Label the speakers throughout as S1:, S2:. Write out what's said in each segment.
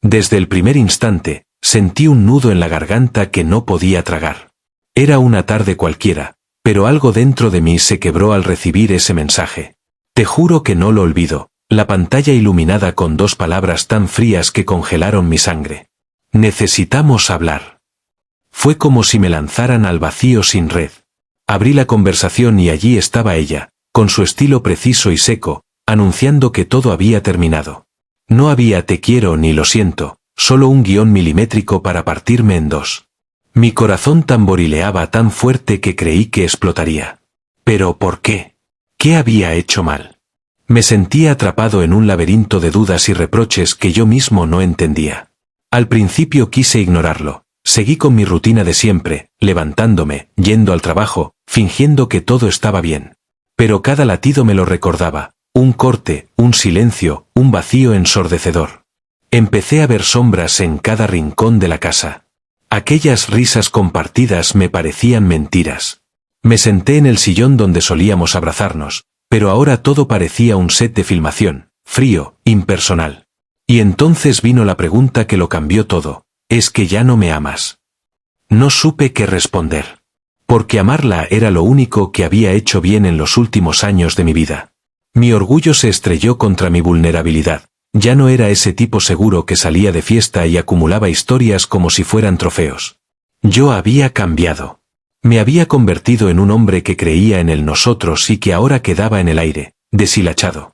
S1: Desde el primer instante, sentí un nudo en la garganta que no podía tragar. Era una tarde cualquiera, pero algo dentro de mí se quebró al recibir ese mensaje. Te juro que no lo olvido, la pantalla iluminada con 2 palabras tan frías que congelaron mi sangre. Necesitamos hablar. Fue como si me lanzaran al vacío sin red. Abrí la conversación y allí estaba ella, con su estilo preciso y seco, anunciando que todo había terminado. No había te quiero ni lo siento, solo un guión milimétrico para partirme en 2. Mi corazón tamborileaba tan fuerte que creí que explotaría. ¿Pero por qué? ¿Qué había hecho mal? Me sentía atrapado en un laberinto de dudas y reproches que yo mismo no entendía. Al principio quise ignorarlo. Seguí con mi rutina de siempre, levantándome, yendo al trabajo, fingiendo que todo estaba bien. Pero cada latido me lo recordaba, un corte, un silencio, un vacío ensordecedor. Empecé a ver sombras en cada rincón de la casa. Aquellas risas compartidas me parecían mentiras. Me senté en el sillón donde solíamos abrazarnos, pero ahora todo parecía un set de filmación, frío, impersonal. Y entonces vino la pregunta que lo cambió todo. ¿Es que ya no me amas? No supe qué responder. Porque amarla era lo único que había hecho bien en los últimos años de mi vida. Mi orgullo se estrelló contra mi vulnerabilidad. Ya no era ese tipo seguro que salía de fiesta y acumulaba historias como si fueran trofeos. Yo había cambiado. Me había convertido en un hombre que creía en el nosotros y que ahora quedaba en el aire, deshilachado.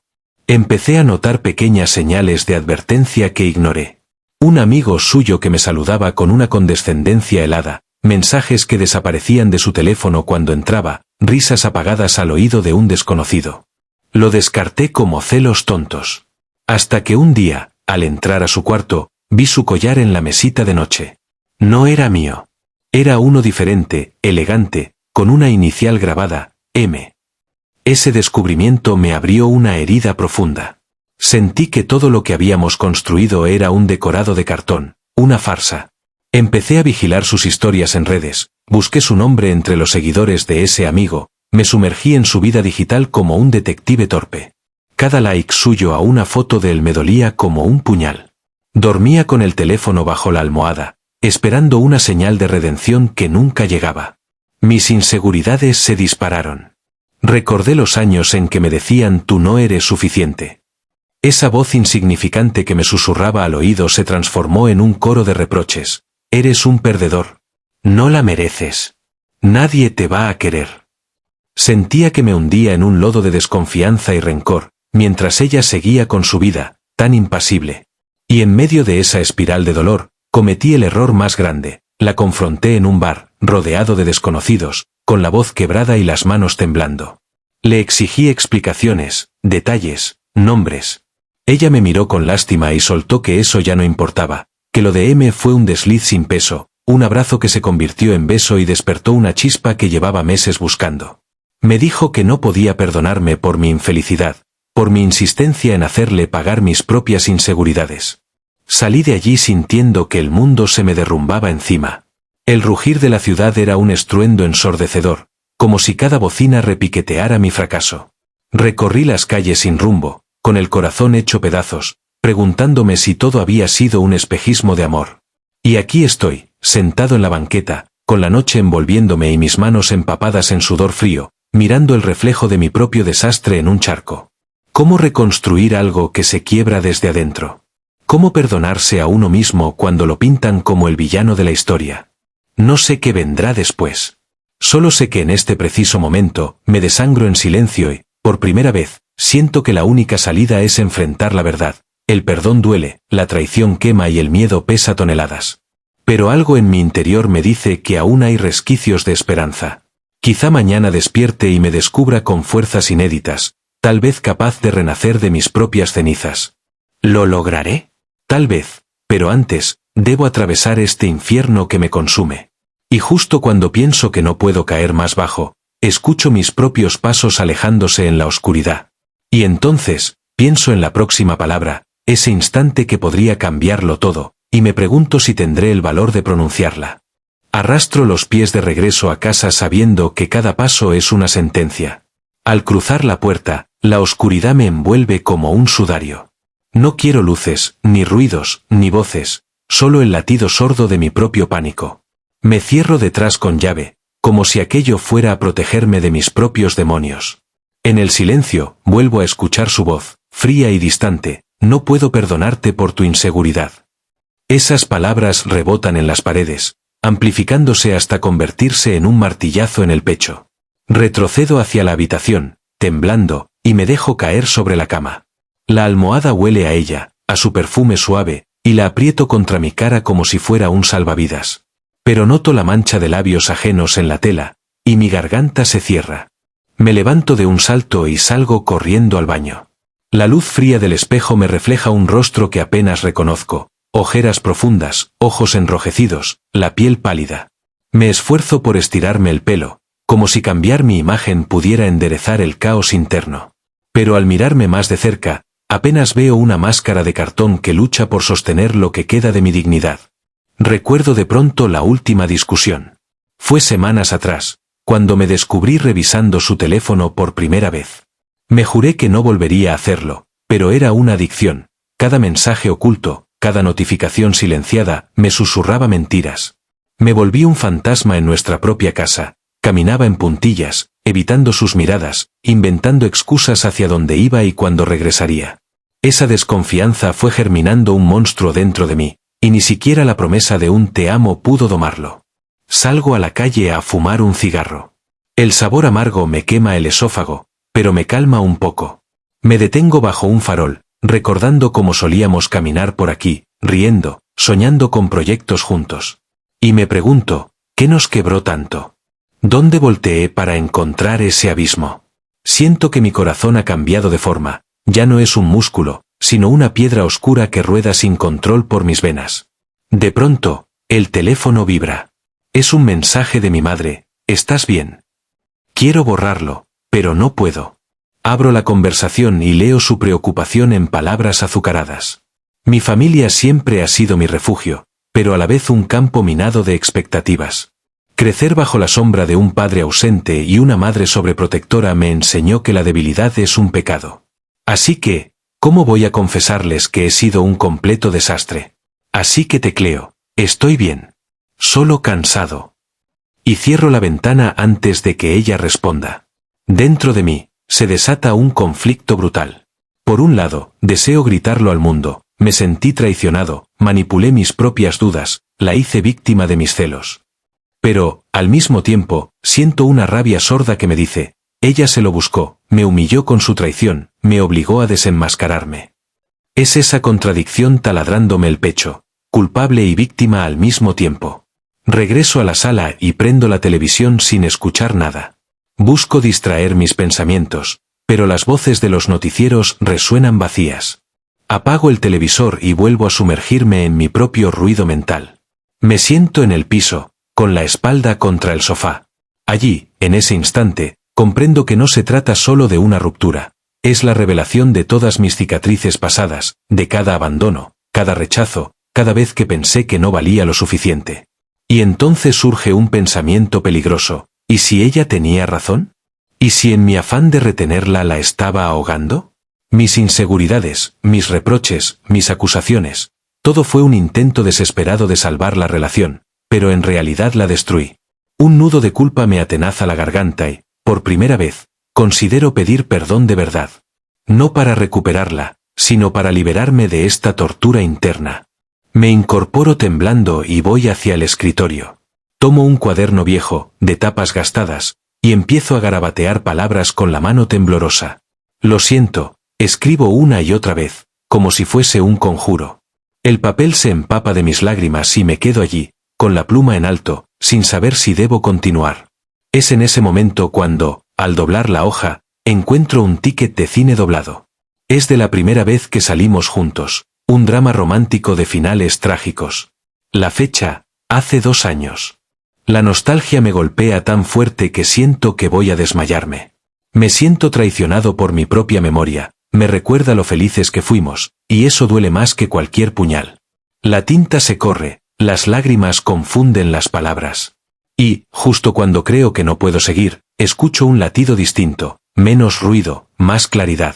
S1: Empecé a notar pequeñas señales de advertencia que ignoré. Un amigo suyo que me saludaba con una condescendencia helada, mensajes que desaparecían de su teléfono cuando entraba, risas apagadas al oído de un desconocido. Lo descarté como celos tontos. Hasta que un día, al entrar a su cuarto, vi su collar en la mesita de noche. No era mío. Era uno diferente, elegante, con una inicial grabada, M. Ese descubrimiento me abrió una herida profunda. Sentí que todo lo que habíamos construido era un decorado de cartón, una farsa. Empecé a vigilar sus historias en redes, busqué su nombre entre los seguidores de ese amigo, me sumergí en su vida digital como un detective torpe. Cada like suyo a una foto de él me dolía como un puñal. Dormía con el teléfono bajo la almohada, esperando una señal de redención que nunca llegaba. Mis inseguridades se dispararon. Recordé los años en que me decían tú no eres suficiente. Esa voz insignificante que me susurraba al oído se transformó en un coro de reproches. Eres un perdedor. No la mereces. Nadie te va a querer. Sentía que me hundía en un lodo de desconfianza y rencor, mientras ella seguía con su vida, tan impasible. Y en medio de esa espiral de dolor, cometí el error más grande. La confronté en un bar, rodeado de desconocidos, con la voz quebrada y las manos temblando. Le exigí explicaciones, detalles, nombres. Ella me miró con lástima y soltó que eso ya no importaba, que lo de M fue un desliz sin peso, un abrazo que se convirtió en beso y despertó una chispa que llevaba meses buscando. Me dijo que no podía perdonarme por mi infelicidad, por mi insistencia en hacerle pagar mis propias inseguridades. Salí de allí sintiendo que el mundo se me derrumbaba encima. El rugir de la ciudad era un estruendo ensordecedor, como si cada bocina repiqueteara mi fracaso. Recorrí las calles sin rumbo, con el corazón hecho pedazos, preguntándome si todo había sido un espejismo de amor. Y aquí estoy, sentado en la banqueta, con la noche envolviéndome y mis manos empapadas en sudor frío, mirando el reflejo de mi propio desastre en un charco. ¿Cómo reconstruir algo que se quiebra desde adentro? ¿Cómo perdonarse a uno mismo cuando lo pintan como el villano de la historia? No sé qué vendrá después. Solo sé que en este preciso momento, me desangro en silencio y, por primera vez, siento que la única salida es enfrentar la verdad. El perdón duele, la traición quema y el miedo pesa toneladas. Pero algo en mi interior me dice que aún hay resquicios de esperanza. Quizá mañana despierte y me descubra con fuerzas inéditas, tal vez capaz de renacer de mis propias cenizas. ¿Lo lograré? Tal vez, pero antes, debo atravesar este infierno que me consume. Y justo cuando pienso que no puedo caer más bajo, escucho mis propios pasos alejándose en la oscuridad. Y entonces, pienso en la próxima palabra, ese instante que podría cambiarlo todo, y me pregunto si tendré el valor de pronunciarla. Arrastro los pies de regreso a casa sabiendo que cada paso es una sentencia. Al cruzar la puerta, la oscuridad me envuelve como un sudario. No quiero luces, ni ruidos, ni voces, solo el latido sordo de mi propio pánico. Me cierro detrás con llave, como si aquello fuera a protegerme de mis propios demonios. En el silencio, vuelvo a escuchar su voz, fría y distante: no puedo perdonarte por tu inseguridad. Esas palabras rebotan en las paredes, amplificándose hasta convertirse en un martillazo en el pecho. Retrocedo hacia la habitación, temblando, y me dejo caer sobre la cama. La almohada huele a ella, a su perfume suave, y la aprieto contra mi cara como si fuera un salvavidas. Pero noto la mancha de labios ajenos en la tela, y mi garganta se cierra. Me levanto de un salto y salgo corriendo al baño. La luz fría del espejo me refleja un rostro que apenas reconozco, ojeras profundas, ojos enrojecidos, la piel pálida. Me esfuerzo por estirarme el pelo, como si cambiar mi imagen pudiera enderezar el caos interno. Pero al mirarme más de cerca, apenas veo una máscara de cartón que lucha por sostener lo que queda de mi dignidad. Recuerdo de pronto la última discusión. Fue semanas atrás, cuando me descubrí revisando su teléfono por primera vez. Me juré que no volvería a hacerlo, pero era una adicción. Cada mensaje oculto, cada notificación silenciada, me susurraba mentiras. Me volví un fantasma en nuestra propia casa. Caminaba en puntillas, evitando sus miradas, inventando excusas hacia dónde iba y cuándo regresaría. Esa desconfianza fue germinando un monstruo dentro de mí, y ni siquiera la promesa de un te amo pudo domarlo. Salgo a la calle a fumar un cigarro. El sabor amargo me quema el esófago, pero me calma un poco. Me detengo bajo un farol, recordando cómo solíamos caminar por aquí, riendo, soñando con proyectos juntos. Y me pregunto, ¿qué nos quebró tanto? ¿Dónde volteé para encontrar ese abismo? Siento que mi corazón ha cambiado de forma, ya no es un músculo, sino una piedra oscura que rueda sin control por mis venas. De pronto, el teléfono vibra. Es un mensaje de mi madre: ¿estás bien? Quiero borrarlo, pero no puedo. Abro la conversación y leo su preocupación en palabras azucaradas. Mi familia siempre ha sido mi refugio, pero a la vez un campo minado de expectativas. Crecer bajo la sombra de un padre ausente y una madre sobreprotectora me enseñó que la debilidad es un pecado. Así que, ¿cómo voy a confesarles que he sido un completo desastre? Así que tecleo: estoy bien. Solo cansado. Y cierro la ventana antes de que ella responda. Dentro de mí, se desata un conflicto brutal. Por un lado, deseo gritarlo al mundo: me sentí traicionado, manipulé mis propias dudas, la hice víctima de mis celos. Pero, al mismo tiempo, siento una rabia sorda que me dice: ella se lo buscó, me humilló con su traición, me obligó a desenmascararme. Es esa contradicción taladrándome el pecho, culpable y víctima al mismo tiempo. Regreso a la sala y prendo la televisión sin escuchar nada. Busco distraer mis pensamientos, pero las voces de los noticieros resuenan vacías. Apago el televisor y vuelvo a sumergirme en mi propio ruido mental. Me siento en el piso, con la espalda contra el sofá. Allí, en ese instante, comprendo que no se trata solo de una ruptura. Es la revelación de todas mis cicatrices pasadas, de cada abandono, cada rechazo, cada vez que pensé que no valía lo suficiente. Y entonces surge un pensamiento peligroso: ¿y si ella tenía razón? ¿Y si en mi afán de retenerla la estaba ahogando? Mis inseguridades, mis reproches, mis acusaciones, todo fue un intento desesperado de salvar la relación, pero en realidad la destruí. Un nudo de culpa me atenaza la garganta y, por primera vez, considero pedir perdón de verdad. No para recuperarla, sino para liberarme de esta tortura interna. Me incorporo temblando y voy hacia el escritorio. Tomo un cuaderno viejo, de tapas gastadas, y empiezo a garabatear palabras con la mano temblorosa. Lo siento, escribo una y otra vez, como si fuese un conjuro. El papel se empapa de mis lágrimas y me quedo allí, con la pluma en alto, sin saber si debo continuar. Es en ese momento cuando, al doblar la hoja, encuentro un ticket de cine doblado. Es de la primera vez que salimos juntos, un drama romántico de finales trágicos. La fecha, hace 2 años. La nostalgia me golpea tan fuerte que siento que voy a desmayarme. Me siento traicionado por mi propia memoria, me recuerda lo felices que fuimos, y eso duele más que cualquier puñal. La tinta se corre, las lágrimas confunden las palabras. Y, justo cuando creo que no puedo seguir, escucho un latido distinto, menos ruido, más claridad.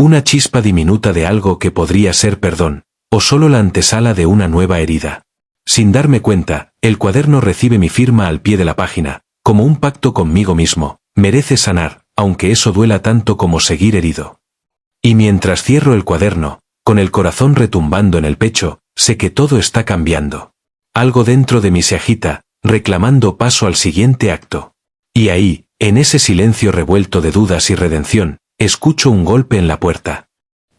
S1: Una chispa diminuta de algo que podría ser perdón, o solo la antesala de una nueva herida. Sin darme cuenta, el cuaderno recibe mi firma al pie de la página, como un pacto conmigo mismo. Merece sanar, aunque eso duela tanto como seguir herido. Y mientras cierro el cuaderno, con el corazón retumbando en el pecho, sé que todo está cambiando. Algo dentro de mí se agita, reclamando paso al siguiente acto. Y ahí, en ese silencio revuelto de dudas y redención, escucho un golpe en la puerta.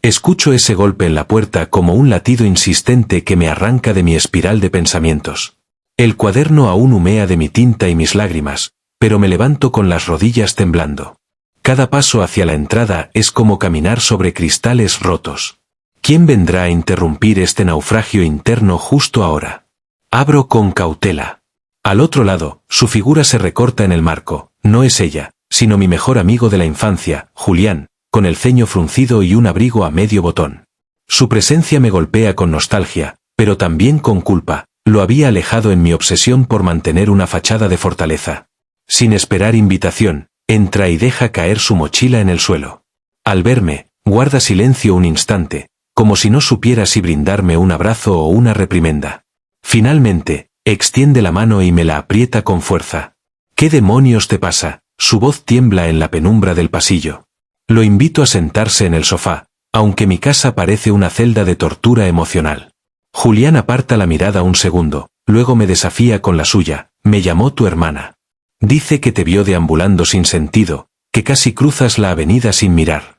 S1: Escucho ese golpe en la puerta como un latido insistente que me arranca de mi espiral de pensamientos. El cuaderno aún humea de mi tinta y mis lágrimas, pero me levanto con las rodillas temblando. Cada paso hacia la entrada es como caminar sobre cristales rotos. ¿Quién vendrá a interrumpir este naufragio interno justo ahora? Abro con cautela. Al otro lado, su figura se recorta en el marco. No es ella, sino mi mejor amigo de la infancia, Julián, con el ceño fruncido y un abrigo a medio botón. Su presencia me golpea con nostalgia, pero también con culpa. Lo había alejado en mi obsesión por mantener una fachada de fortaleza. Sin esperar invitación, entra y deja caer su mochila en el suelo. Al verme, guarda silencio un instante, como si no supiera si brindarme un abrazo o una reprimenda. Finalmente, extiende la mano y me la aprieta con fuerza. ¿Qué demonios te pasa? Su voz tiembla en la penumbra del pasillo. Lo invito a sentarse en el sofá, aunque mi casa parece una celda de tortura emocional. Julián aparta la mirada un segundo, luego me desafía con la suya. Me llamó tu hermana. Dice que te vio deambulando sin sentido, que casi cruzas la avenida sin mirar.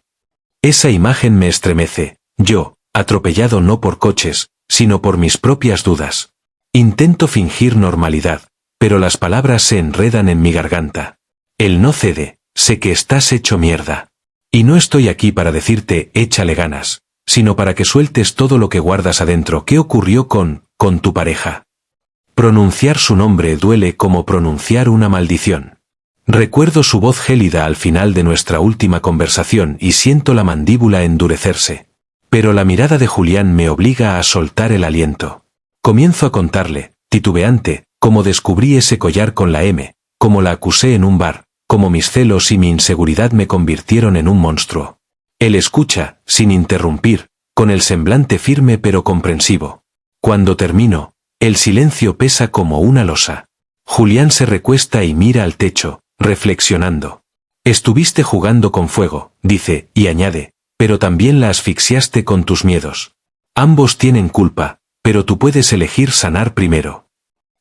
S1: Esa imagen me estremece. Yo, atropellado no por coches, sino por mis propias dudas. Intento fingir normalidad, pero las palabras se enredan en mi garganta. Él no cede, sé que estás hecho mierda. Y no estoy aquí para decirte, échale ganas, sino para que sueltes todo lo que guardas adentro. ¿Qué ocurrió con tu pareja? Pronunciar su nombre duele como pronunciar una maldición. Recuerdo su voz gélida al final de nuestra última conversación y siento la mandíbula endurecerse. Pero la mirada de Julián me obliga a soltar el aliento. Comienzo a contarle, titubeante, cómo descubrí ese collar con la M, cómo la acusé en un bar, cómo mis celos y mi inseguridad me convirtieron en un monstruo. Él escucha, sin interrumpir, con el semblante firme pero comprensivo. Cuando termino, el silencio pesa como una losa. Julián se recuesta y mira al techo, reflexionando. Estuviste jugando con fuego, dice, y añade, pero también la asfixiaste con tus miedos. Ambos tienen culpa, pero tú puedes elegir sanar primero.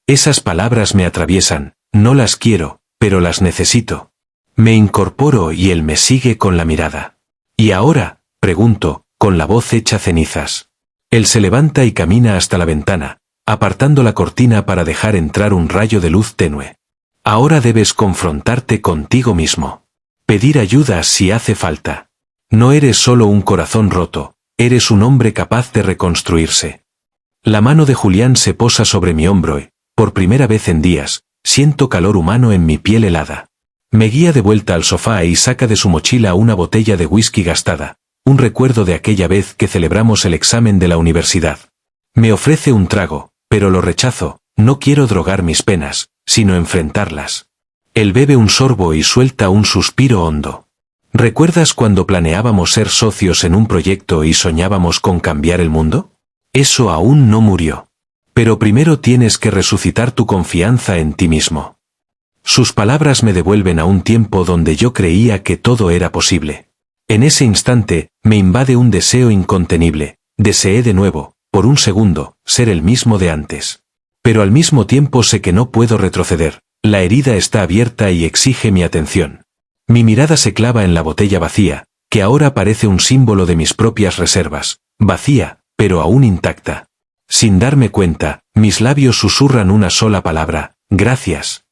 S1: Esas palabras me atraviesan, no las quiero, pero las necesito. Me incorporo y él me sigue con la mirada. ¿Y ahora? Pregunto, con la voz hecha cenizas. Él se levanta y camina hasta la ventana, apartando la cortina para dejar entrar un rayo de luz tenue. Ahora debes confrontarte contigo mismo. Pedir ayuda si hace falta. No eres solo un corazón roto, eres un hombre capaz de reconstruirse. La mano de Julián se posa sobre mi hombro y, por primera vez en días, siento calor humano en mi piel helada. Me guía de vuelta al sofá y saca de su mochila una botella de whisky gastada, un recuerdo de aquella vez que celebramos el examen de la universidad. Me ofrece un trago, pero lo rechazo, no quiero drogar mis penas, sino enfrentarlas. Él bebe un sorbo y suelta un suspiro hondo. ¿Recuerdas cuando planeábamos ser socios en un proyecto y soñábamos con cambiar el mundo? Eso aún no murió. Pero primero tienes que resucitar tu confianza en ti mismo. Sus palabras me devuelven a un tiempo donde yo creía que todo era posible. En ese instante, me invade un deseo incontenible. Deseé de nuevo, por un segundo, ser el mismo de antes. Pero al mismo tiempo sé que no puedo retroceder. La herida está abierta y exige mi atención. Mi mirada se clava en la botella vacía, que ahora parece un símbolo de mis propias reservas. Vacía, pero aún intacta. Sin darme cuenta, mis labios susurran una sola palabra: gracias.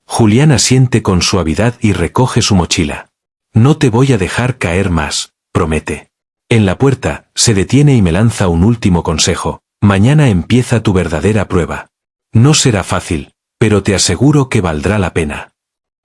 S1: Julián asiente con suavidad y recoge su mochila. No te voy a dejar caer más, promete. En la puerta, se detiene y me lanza un último consejo: mañana empieza tu verdadera prueba. No será fácil, pero te aseguro que valdrá la pena.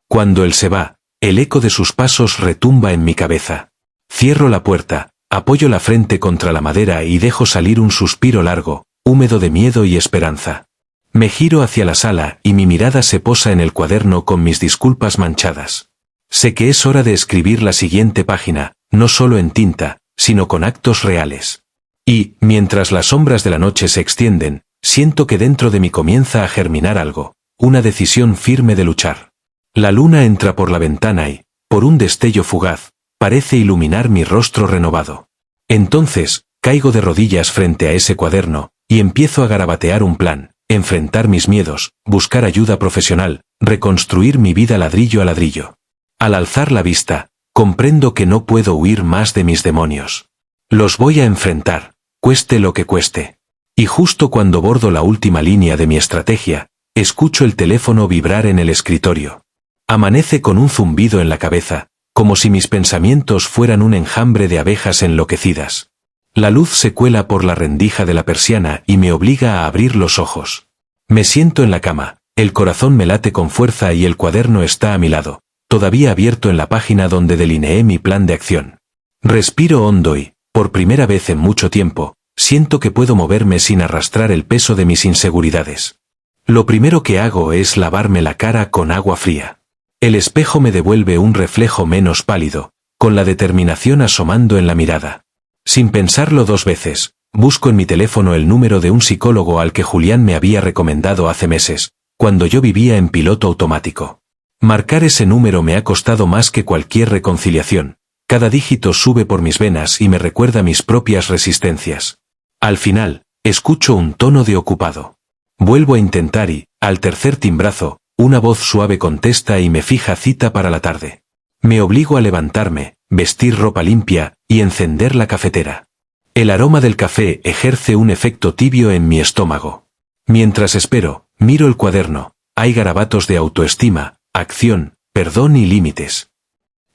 S1: Cuando él se va, el eco de sus pasos retumba en mi cabeza. Cierro la puerta, apoyo la frente contra la madera y dejo salir un suspiro largo, húmedo de miedo y esperanza. Me giro hacia la sala y mi mirada se posa en el cuaderno con mis disculpas manchadas. Sé que es hora de escribir la siguiente página, no solo en tinta, sino con actos reales. Y, mientras las sombras de la noche se extienden, siento que dentro de mí comienza a germinar algo, una decisión firme de luchar. La luna entra por la ventana y, por un destello fugaz, parece iluminar mi rostro renovado. Entonces, caigo de rodillas frente a ese cuaderno, y empiezo a garabatear un plan, enfrentar mis miedos, buscar ayuda profesional, reconstruir mi vida ladrillo a ladrillo. Al alzar la vista, comprendo que no puedo huir más de mis demonios. Los voy a enfrentar, cueste lo que cueste. Y justo cuando bordo la última línea de mi estrategia, escucho el teléfono vibrar en el escritorio. Amanece con un zumbido en la cabeza, como si mis pensamientos fueran un enjambre de abejas enloquecidas. La luz se cuela por la rendija de la persiana y me obliga a abrir los ojos. Me siento en la cama, el corazón me late con fuerza y el cuaderno está a mi lado, todavía abierto en la página donde delineé mi plan de acción. Respiro hondo y, por primera vez en mucho tiempo, siento que puedo moverme sin arrastrar el peso de mis inseguridades. Lo primero que hago es lavarme la cara con agua fría. El espejo me devuelve un reflejo menos pálido, con la determinación asomando en la mirada. Sin pensarlo dos veces, busco en mi teléfono el número de un psicólogo al que Julián me había recomendado hace meses, cuando yo vivía en piloto automático. Marcar ese número me ha costado más que cualquier reconciliación. Cada dígito sube por mis venas y me recuerda mis propias resistencias. Al final, escucho un tono de ocupado. Vuelvo a intentar y, al tercer timbrazo, una voz suave contesta y me fija cita para la tarde. Me obligo a levantarme, vestir ropa limpia y encender la cafetera. El aroma del café ejerce un efecto tibio en mi estómago. Mientras espero, miro el cuaderno. Hay garabatos de autoestima, acción, perdón y límites.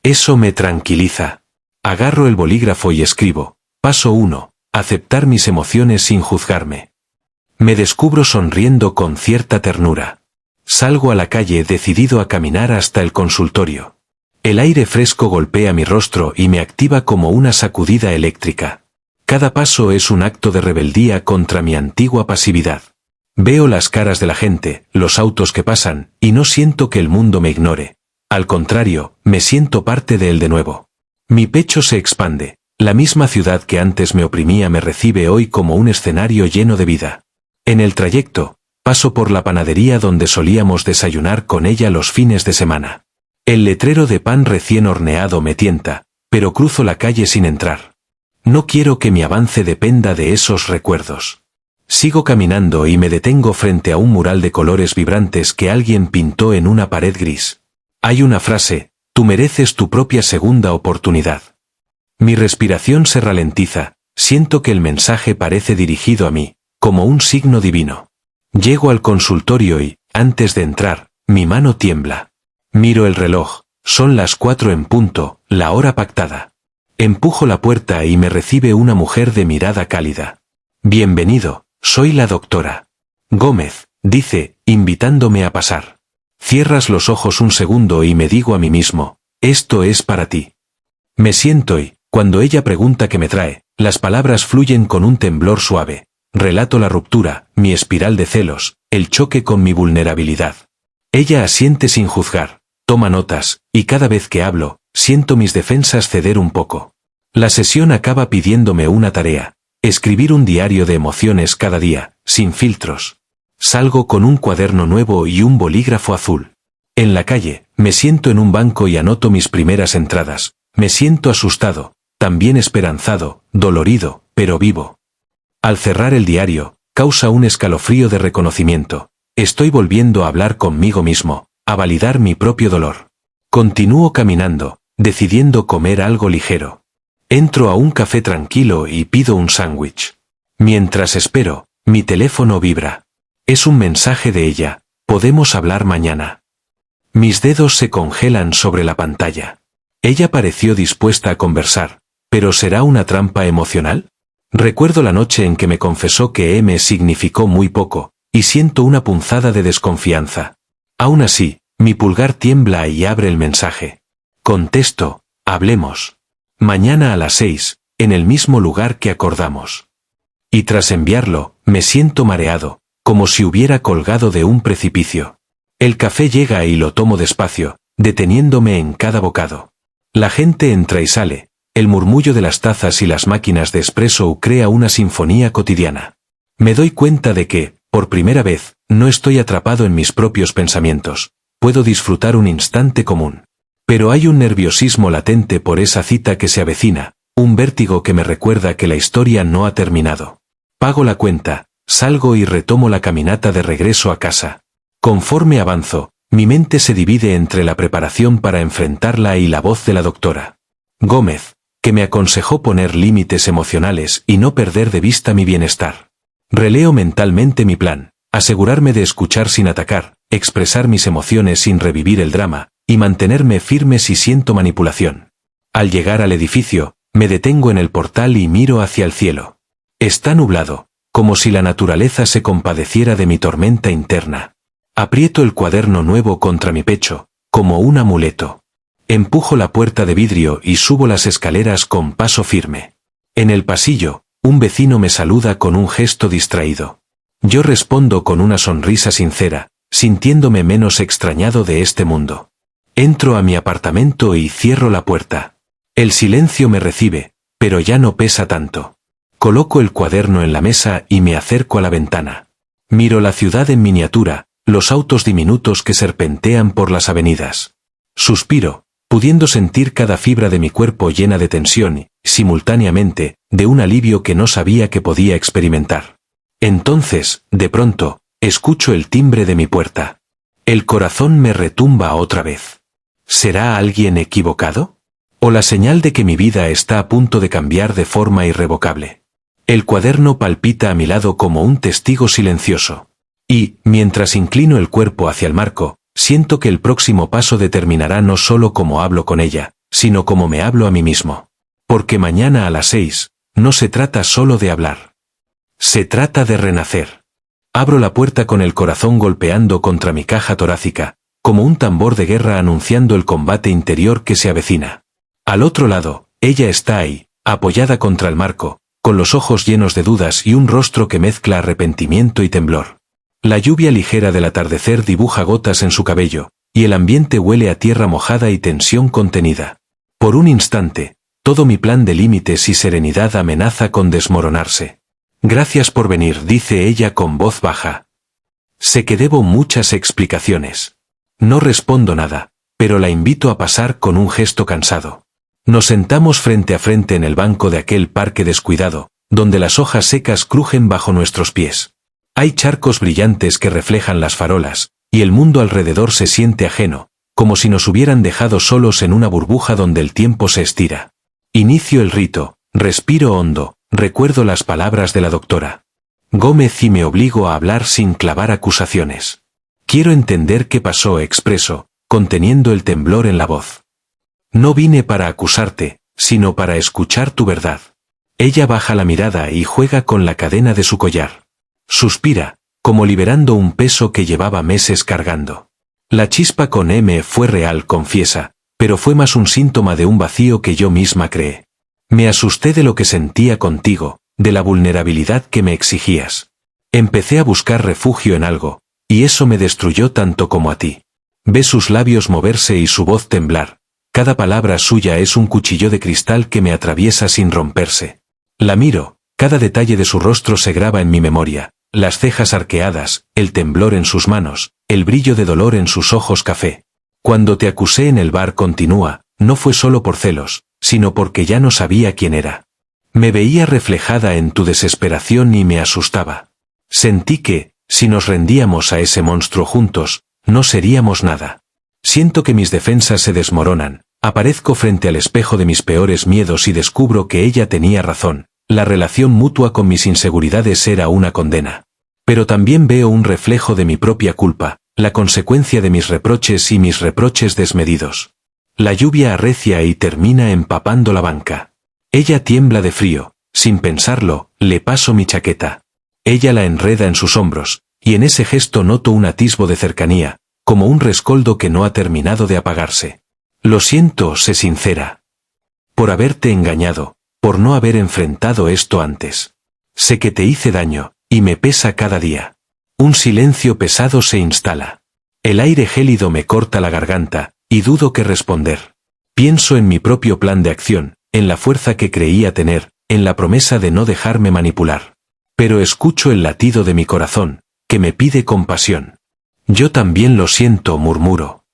S1: Eso me tranquiliza. Agarro el bolígrafo y escribo. Paso 1. Aceptar mis emociones sin juzgarme. Me descubro sonriendo con cierta ternura. Salgo a la calle decidido a caminar hasta el consultorio. El aire fresco golpea mi rostro y me activa como una sacudida eléctrica. Cada paso es un acto de rebeldía contra mi antigua pasividad. Veo las caras de la gente, los autos que pasan, y no siento que el mundo me ignore. Al contrario, me siento parte de él de nuevo. Mi pecho se expande. La misma ciudad que antes me oprimía me recibe hoy como un escenario lleno de vida. En el trayecto, paso por la panadería donde solíamos desayunar con ella los fines de semana. El letrero de pan recién horneado me tienta, pero cruzo la calle sin entrar. No quiero que mi avance dependa de esos recuerdos. Sigo caminando y me detengo frente a un mural de colores vibrantes que alguien pintó en una pared gris. Hay una frase: tú mereces tu propia segunda oportunidad. Mi respiración se ralentiza, siento que el mensaje parece dirigido a mí, como un signo divino. Llego al consultorio y, antes de entrar, mi mano tiembla. Miro el reloj, son las 4 en punto, la hora pactada. Empujo la puerta y me recibe una mujer de mirada cálida. Bienvenido, soy la doctora Gómez, dice, invitándome a pasar. Cierras los ojos un segundo y me digo a mí mismo, esto es para ti. Me siento y, cuando ella pregunta qué me trae, las palabras fluyen con un temblor suave. Relato la ruptura, mi espiral de celos, el choque con mi vulnerabilidad. Ella asiente sin juzgar, toma notas, y cada vez que hablo, siento mis defensas ceder un poco. La sesión acaba pidiéndome una tarea: escribir un diario de emociones cada día, sin filtros. Salgo con un cuaderno nuevo y un bolígrafo azul. En la calle, me siento en un banco y anoto mis primeras entradas. Me siento asustado, también esperanzado, dolorido, pero vivo. Al cerrar el diario, causa un escalofrío de reconocimiento. Estoy volviendo a hablar conmigo mismo, a validar mi propio dolor. Continúo caminando, decidiendo comer algo ligero. Entro a un café tranquilo y pido un sándwich. Mientras espero, mi teléfono vibra. Es un mensaje de ella: podemos hablar mañana. Mis dedos se congelan sobre la pantalla. Ella pareció dispuesta a conversar, ¿pero será una trampa emocional? Recuerdo la noche en que me confesó que me significó muy poco, y siento una punzada de desconfianza. Aún así, mi pulgar tiembla y abre el mensaje. Contesto: hablemos. Mañana a las 6, en el mismo lugar que acordamos. Y tras enviarlo, me siento mareado, como si hubiera colgado de un precipicio. El café llega y lo tomo despacio, deteniéndome en cada bocado. La gente entra y sale, El murmullo de las tazas y las máquinas de espresso crea una sinfonía cotidiana. Me doy cuenta de que, por primera vez, no estoy atrapado en mis propios pensamientos. Puedo disfrutar un instante común. Pero hay un nerviosismo latente por esa cita que se avecina, un vértigo que me recuerda que la historia no ha terminado. Pago la cuenta, salgo y retomo la caminata de regreso a casa. Conforme avanzo, mi mente se divide entre la preparación para enfrentarla y la voz de la doctora Gómez, que me aconsejó poner límites emocionales y no perder de vista mi bienestar. Releo mentalmente mi plan, asegurarme de escuchar sin atacar, expresar mis emociones sin revivir el drama, y mantenerme firme si siento manipulación. Al llegar al edificio, me detengo en el portal y miro hacia el cielo. Está nublado, como si la naturaleza se compadeciera de mi tormenta interna. Aprieto el cuaderno nuevo contra mi pecho, como un amuleto. Empujo la puerta de vidrio y subo las escaleras con paso firme. En el pasillo, un vecino me saluda con un gesto distraído. Yo respondo con una sonrisa sincera, sintiéndome menos extrañado de este mundo. Entro a mi apartamento y cierro la puerta. El silencio me recibe, pero ya no pesa tanto. Coloco el cuaderno en la mesa y me acerco a la ventana. Miro la ciudad en miniatura, los autos diminutos que serpentean por las avenidas. Suspiro, pudiendo sentir cada fibra de mi cuerpo llena de tensión y, simultáneamente, de un alivio que no sabía que podía experimentar. Entonces, de pronto, escucho el timbre de mi puerta. El corazón me retumba otra vez. ¿Será alguien equivocado? ¿O la señal de que mi vida está a punto de cambiar de forma irrevocable? El cuaderno palpita a mi lado como un testigo silencioso. Y, mientras inclino el cuerpo hacia el marco, siento que el próximo paso determinará no solo cómo hablo con ella, sino cómo me hablo a mí mismo. Porque mañana a las 6, no se trata solo de hablar. Se trata de renacer. Abro la puerta con el corazón golpeando contra mi caja torácica, como un tambor de guerra anunciando el combate interior que se avecina. Al otro lado, ella está ahí, apoyada contra el marco, con los ojos llenos de dudas y un rostro que mezcla arrepentimiento y temblor. La lluvia ligera del atardecer dibuja gotas en su cabello, y el ambiente huele a tierra mojada y tensión contenida. Por un instante, todo mi plan de límites y serenidad amenaza con desmoronarse. Gracias por venir, dice ella con voz baja. Sé que debo muchas explicaciones. No respondo nada, pero la invito a pasar con un gesto cansado. Nos sentamos frente a frente en el banco de aquel parque descuidado, donde las hojas secas crujen bajo nuestros pies. Hay charcos brillantes que reflejan las farolas, y el mundo alrededor se siente ajeno, como si nos hubieran dejado solos en una burbuja donde el tiempo se estira. Inicio el rito, respiro hondo, recuerdo las palabras de la doctora Gómez y me obligo a hablar sin clavar acusaciones. Quiero entender qué pasó, expreso, conteniendo el temblor en la voz. No vine para acusarte, sino para escuchar tu verdad. Ella baja la mirada y juega con la cadena de su collar. Suspira, como liberando un peso que llevaba meses cargando. La chispa con M fue real, confiesa, pero fue más un síntoma de un vacío que yo misma creé. Me asusté de lo que sentía contigo, de la vulnerabilidad que me exigías. Empecé a buscar refugio en algo, y eso me destruyó tanto como a ti. Ve sus labios moverse y su voz temblar. Cada palabra suya es un cuchillo de cristal que me atraviesa sin romperse. La miro, cada detalle de su rostro se graba en mi memoria. Las cejas arqueadas, el temblor en sus manos, el brillo de dolor en sus ojos café. Cuando te acusé en el bar, continúa, no fue solo por celos, sino porque ya no sabía quién era. Me veía reflejada en tu desesperación y me asustaba. Sentí que, si nos rendíamos a ese monstruo juntos, no seríamos nada. Siento que mis defensas se desmoronan, aparezco frente al espejo de mis peores miedos y descubro que ella tenía razón. La relación mutua con mis inseguridades era una condena. Pero también veo un reflejo de mi propia culpa, la consecuencia de mis reproches y mis reproches desmedidos. La lluvia arrecia y termina empapando la banca. Ella tiembla de frío, sin pensarlo, le paso mi chaqueta. Ella la enreda en sus hombros, y en ese gesto noto un atisbo de cercanía, como un rescoldo que no ha terminado de apagarse. Lo siento, sé sincera. Por haberte engañado. Por no haber enfrentado esto antes. Sé que te hice daño, y me pesa cada día. Un silencio pesado se instala. El aire gélido me corta la garganta, y dudo qué responder. Pienso en mi propio plan de acción, en la fuerza que creía tener, en la promesa de no dejarme manipular. Pero escucho el latido de mi corazón, que me pide compasión. Yo también lo siento, murmuro.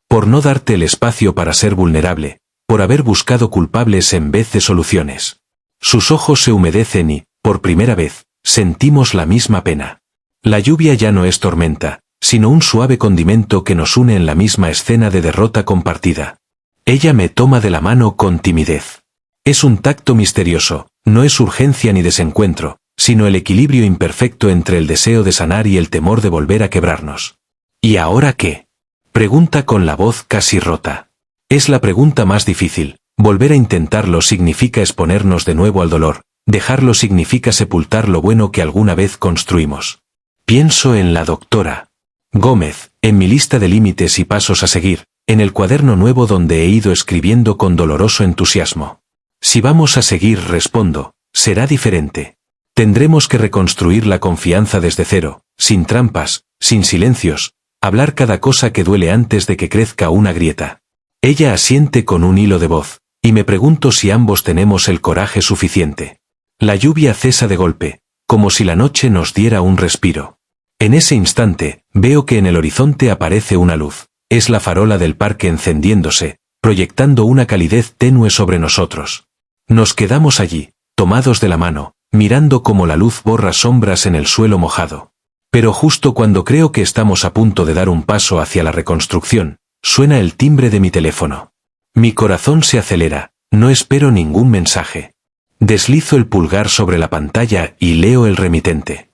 S1: Por no darte el espacio para ser vulnerable, por haber buscado culpables en vez de soluciones. Sus ojos se humedecen y, por primera vez, sentimos la misma pena. La lluvia ya no es tormenta, sino un suave condimento que nos une en la misma escena de derrota compartida. Ella me toma de la mano con timidez. Es un tacto misterioso, no es urgencia ni desencuentro, sino el equilibrio imperfecto entre el deseo de sanar y el temor de volver a quebrarnos. ¿Y ahora qué? Pregunta con la voz casi rota. Es la pregunta más difícil. Volver a intentarlo significa exponernos de nuevo al dolor, dejarlo significa sepultar lo bueno que alguna vez construimos. Pienso en la doctora Gómez, en mi lista de límites y pasos a seguir, en el cuaderno nuevo donde he ido escribiendo con doloroso entusiasmo. Si vamos a seguir, respondo, será diferente. Tendremos que reconstruir la confianza desde cero, sin trampas, sin silencios, hablar cada cosa que duele antes de que crezca una grieta. Ella asiente con un hilo de voz, y me pregunto si ambos tenemos el coraje suficiente. La lluvia cesa de golpe, como si la noche nos diera un respiro. En ese instante, veo que en el horizonte aparece una luz. Es la farola del parque encendiéndose, proyectando una calidez tenue sobre nosotros. Nos quedamos allí, tomados de la mano, mirando cómo la luz borra sombras en el suelo mojado. Pero justo cuando creo que estamos a punto de dar un paso hacia la reconstrucción, suena el timbre de mi teléfono. Mi corazón se acelera, no espero ningún mensaje. Deslizo el pulgar sobre la pantalla y leo el remitente.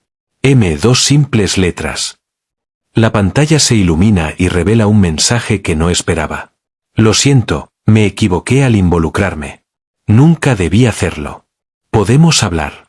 S1: Dos simples letras. La pantalla se ilumina y revela un mensaje que no esperaba. Lo siento, me equivoqué al involucrarme. Nunca debí hacerlo. ¿Podemos hablar?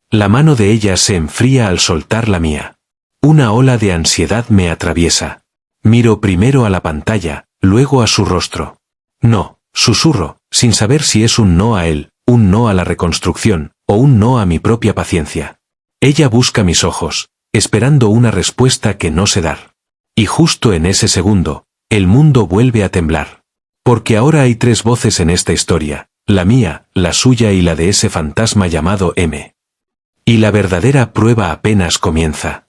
S1: La mano de ella se enfría al soltar la mía. Una ola de ansiedad me atraviesa. Miro primero a la pantalla, luego a su rostro. No, susurro, sin saber si es un no a él, un no a la reconstrucción, o un no a mi propia paciencia. Ella busca mis ojos, esperando una respuesta que no sé dar. Y justo en ese segundo, el mundo vuelve a temblar. Porque ahora hay tres voces en esta historia, la mía, la suya y la de ese fantasma llamado M. Y la verdadera prueba apenas comienza.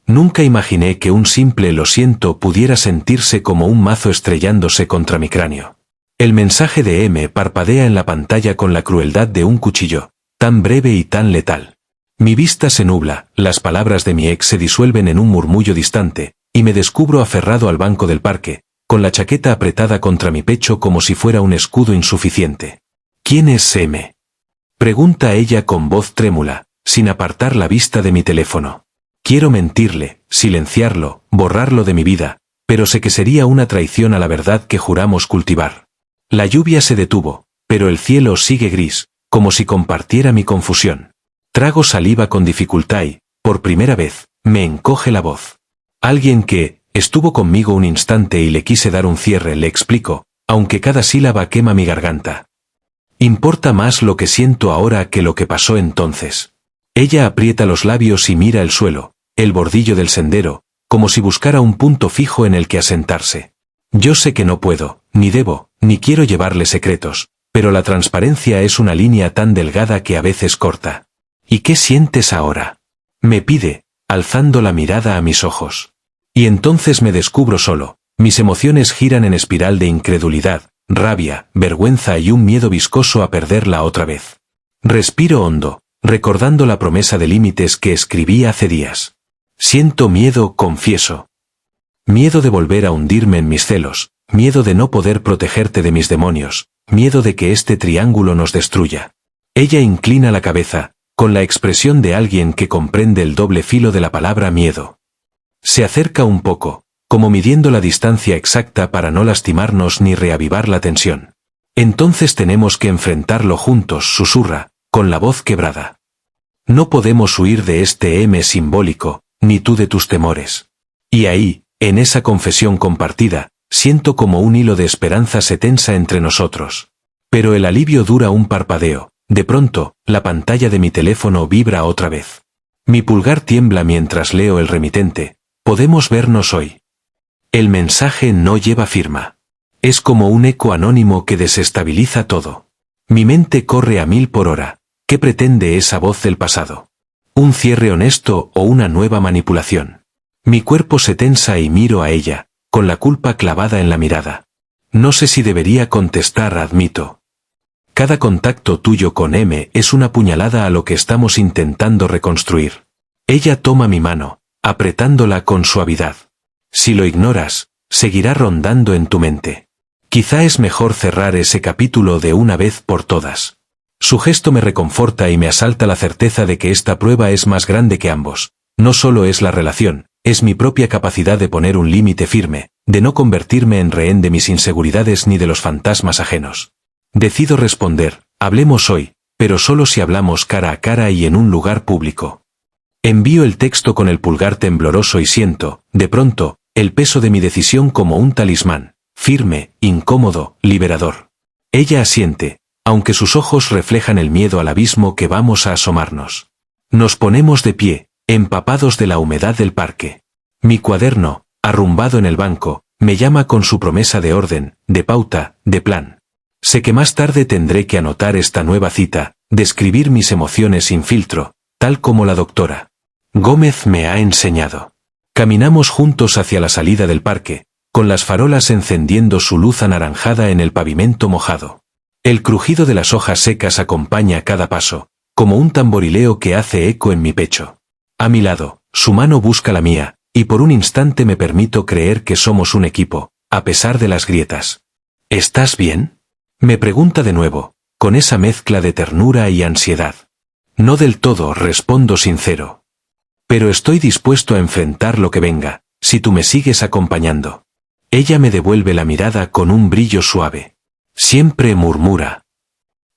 S1: Nunca imaginé que un simple lo siento pudiera sentirse como un mazo estrellándose contra mi cráneo. El mensaje de M parpadea en la pantalla con la crueldad de un cuchillo, tan breve y tan letal. Mi vista se nubla, las palabras de mi ex se disuelven en un murmullo distante, y me descubro aferrado al banco del parque, con la chaqueta apretada contra mi pecho como si fuera un escudo insuficiente. ¿Quién es M? Pregunta ella con voz trémula, sin apartar la vista de mi teléfono. Quiero mentirle, silenciarlo, borrarlo de mi vida, pero sé que sería una traición a la verdad que juramos cultivar. La lluvia se detuvo, pero el cielo sigue gris, como si compartiera mi confusión. Trago saliva con dificultad y, por primera vez, me encoge la voz. Alguien que estuvo conmigo un instante y le quise dar un cierre, le explico, aunque cada sílaba quema mi garganta. Importa más lo que siento ahora que lo que pasó entonces. Ella aprieta los labios y mira el suelo, el bordillo del sendero, como si buscara un punto fijo en el que asentarse. Yo sé que no puedo, ni debo, ni quiero llevarle secretos, pero la transparencia es una línea tan delgada que a veces corta. ¿Y qué sientes ahora? Me pide, alzando la mirada a mis ojos. Y entonces me descubro solo, mis emociones giran en espiral de incredulidad, rabia, vergüenza y un miedo viscoso a perderla otra vez. Respiro hondo, recordando la promesa de límites que escribí hace días. Siento miedo, confieso. Miedo de volver a hundirme en mis celos, miedo de no poder protegerte de mis demonios, miedo de que este triángulo nos destruya. Ella inclina la cabeza, con la expresión de alguien que comprende el doble filo de la palabra miedo. Se acerca un poco, como midiendo la distancia exacta para no lastimarnos ni reavivar la tensión. Entonces tenemos que enfrentarlo juntos, susurra, con la voz quebrada. No podemos huir de este M simbólico, ni tú de tus temores. Y ahí, en esa confesión compartida, siento como un hilo de esperanza se tensa entre nosotros. Pero el alivio dura un parpadeo. De pronto, la pantalla de mi teléfono vibra otra vez. Mi pulgar tiembla mientras leo el remitente. Podemos vernos hoy. El mensaje no lleva firma. Es como un eco anónimo que desestabiliza todo. Mi mente corre a 1000 por hora. ¿Qué pretende esa voz del pasado? ¿Un cierre honesto o una nueva manipulación? Mi cuerpo se tensa y miro a ella, con la culpa clavada en la mirada. No sé si debería contestar, admito. Cada contacto tuyo con M es una puñalada a lo que estamos intentando reconstruir. Ella toma mi mano, apretándola con suavidad. Si lo ignoras, seguirá rondando en tu mente. Quizá es mejor cerrar ese capítulo de una vez por todas. Su gesto me reconforta y me asalta la certeza de que esta prueba es más grande que ambos. No solo es la relación, es mi propia capacidad de poner un límite firme, de no convertirme en rehén de mis inseguridades ni de los fantasmas ajenos. Decido responder, hablemos hoy, pero solo si hablamos cara a cara y en un lugar público. Envío el texto con el pulgar tembloroso y siento, de pronto, el peso de mi decisión como un talismán, firme, incómodo, liberador. Ella asiente, aunque sus ojos reflejan el miedo al abismo que vamos a asomarnos. Nos ponemos de pie, empapados de la humedad del parque. Mi cuaderno, arrumbado en el banco, me llama con su promesa de orden, de pauta, de plan. Sé que más tarde tendré que anotar esta nueva cita, describir mis emociones sin filtro, tal como la doctora Gómez me ha enseñado. Caminamos juntos hacia la salida del parque, con las farolas encendiendo su luz anaranjada en el pavimento mojado. El crujido de las hojas secas acompaña cada paso, como un tamborileo que hace eco en mi pecho. A mi lado, su mano busca la mía, y por un instante me permito creer que somos un equipo, a pesar de las grietas. ¿Estás bien? Me pregunta de nuevo, con esa mezcla de ternura y ansiedad. No del todo, respondo sincero. Pero estoy dispuesto a enfrentar lo que venga, si tú me sigues acompañando. Ella me devuelve la mirada con un brillo suave. Siempre murmura.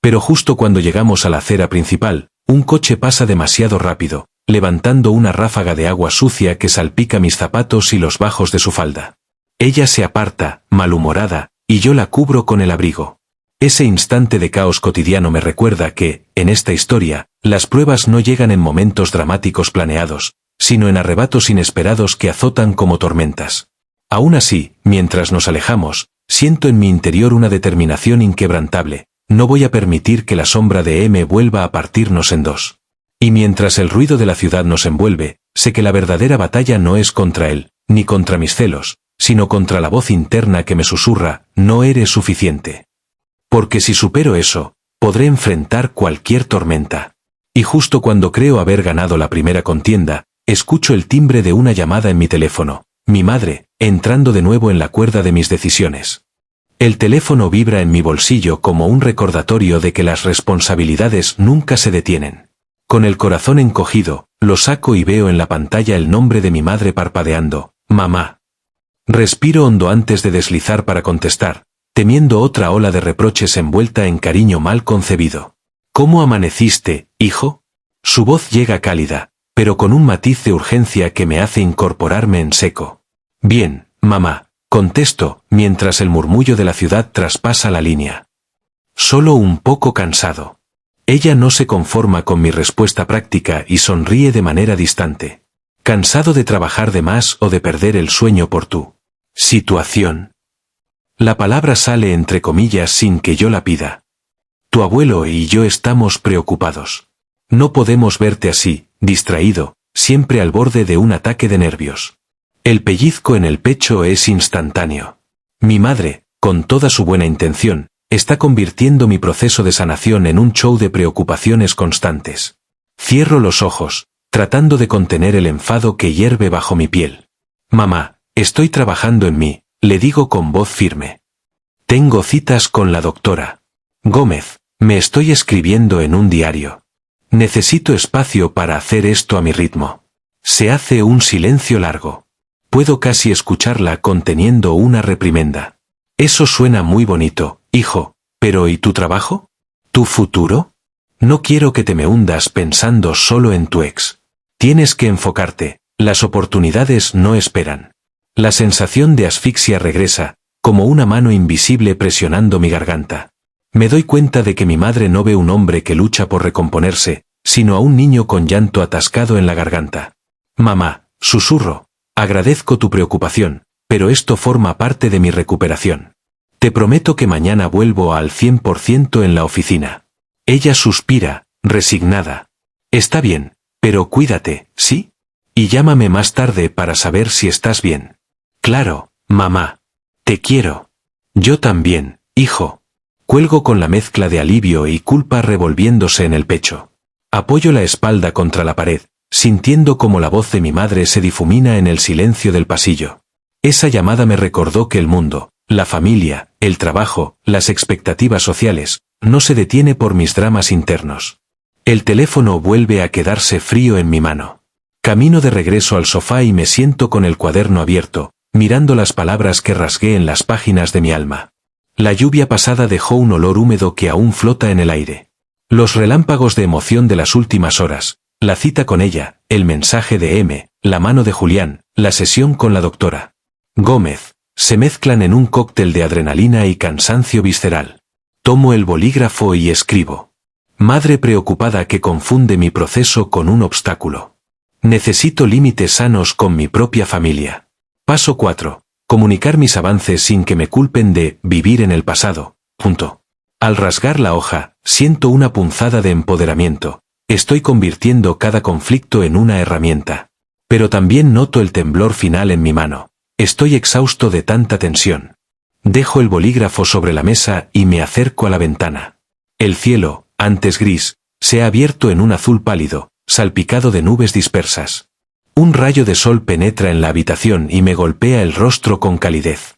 S1: Pero justo cuando llegamos a la acera principal, un coche pasa demasiado rápido, levantando una ráfaga de agua sucia que salpica mis zapatos y los bajos de su falda. Ella se aparta, malhumorada, y yo la cubro con el abrigo. Ese instante de caos cotidiano me recuerda que, en esta historia, las pruebas no llegan en momentos dramáticos planeados, sino en arrebatos inesperados que azotan como tormentas. Aún así, mientras nos alejamos, siento en mi interior una determinación inquebrantable. No voy a permitir que la sombra de M vuelva a partirnos en dos. Y mientras el ruido de la ciudad nos envuelve, sé que la verdadera batalla no es contra él, ni contra mis celos, sino contra la voz interna que me susurra, no eres suficiente. Porque si supero eso, podré enfrentar cualquier tormenta. Y justo cuando creo haber ganado la primera contienda, escucho el timbre de una llamada en mi teléfono, mi madre, entrando de nuevo en la cuerda de mis decisiones. El teléfono vibra en mi bolsillo como un recordatorio de que las responsabilidades nunca se detienen. Con el corazón encogido, lo saco y veo en la pantalla el nombre de mi madre parpadeando, mamá. Respiro hondo antes de deslizar para contestar, temiendo otra ola de reproches envuelta en cariño mal concebido. ¿Cómo amaneciste, hijo? Su voz llega cálida, pero con un matiz de urgencia que me hace incorporarme en seco. Bien, mamá, contesto, mientras el murmullo de la ciudad traspasa la línea. Solo un poco cansado. Ella no se conforma con mi respuesta práctica y sonríe de manera distante. Cansado de trabajar de más o de perder el sueño por tu situación. La palabra sale entre comillas sin que yo la pida. Tu abuelo y yo estamos preocupados. No podemos verte así, distraído, siempre al borde de un ataque de nervios. El pellizco en el pecho es instantáneo. Mi madre, con toda su buena intención, está convirtiendo mi proceso de sanación en un show de preocupaciones constantes. Cierro los ojos, tratando de contener el enfado que hierve bajo mi piel. Mamá, estoy trabajando en mí. Le digo con voz firme. Tengo citas con la doctora Gómez, me estoy escribiendo en un diario. Necesito espacio para hacer esto a mi ritmo. Se hace un silencio largo. Puedo casi escucharla conteniendo una reprimenda. Eso suena muy bonito, hijo, pero ¿y tu trabajo? ¿Tu futuro? No quiero que te me hundas pensando solo en tu ex. Tienes que enfocarte, las oportunidades no esperan. La sensación de asfixia regresa, como una mano invisible presionando mi garganta. Me doy cuenta de que mi madre no ve un hombre que lucha por recomponerse, sino a un niño con llanto atascado en la garganta. Mamá, susurro, agradezco tu preocupación, pero esto forma parte de mi recuperación. Te prometo que mañana vuelvo al 100% en la oficina. Ella suspira, resignada. Está bien, pero cuídate, ¿sí? Y llámame más tarde para saber si estás bien. Claro, mamá. Te quiero. Yo también, hijo. Cuelgo con la mezcla de alivio y culpa revolviéndose en el pecho. Apoyo la espalda contra la pared, sintiendo como la voz de mi madre se difumina en el silencio del pasillo. Esa llamada me recordó que el mundo, la familia, el trabajo, las expectativas sociales, no se detiene por mis dramas internos. El teléfono vuelve a quedarse frío en mi mano. Camino de regreso al sofá y me siento con el cuaderno abierto, mirando las palabras que rasgué en las páginas de mi alma. La lluvia pasada dejó un olor húmedo que aún flota en el aire. Los relámpagos de emoción de las últimas horas, la cita con ella, el mensaje de M, la mano de Julián, la sesión con la doctora Gómez, se mezclan en un cóctel de adrenalina y cansancio visceral. Tomo el bolígrafo y escribo. Madre preocupada que confunde mi proceso con un obstáculo. Necesito límites sanos con mi propia familia. Paso 4. Comunicar mis avances sin que me culpen de vivir en el pasado. Punto. Al rasgar la hoja, siento una punzada de empoderamiento. Estoy convirtiendo cada conflicto en una herramienta. Pero también noto el temblor final en mi mano. Estoy exhausto de tanta tensión. Dejo el bolígrafo sobre la mesa y me acerco a la ventana. El cielo, antes gris, se ha abierto en un azul pálido, salpicado de nubes dispersas. Un rayo de sol penetra en la habitación y me golpea el rostro con calidez.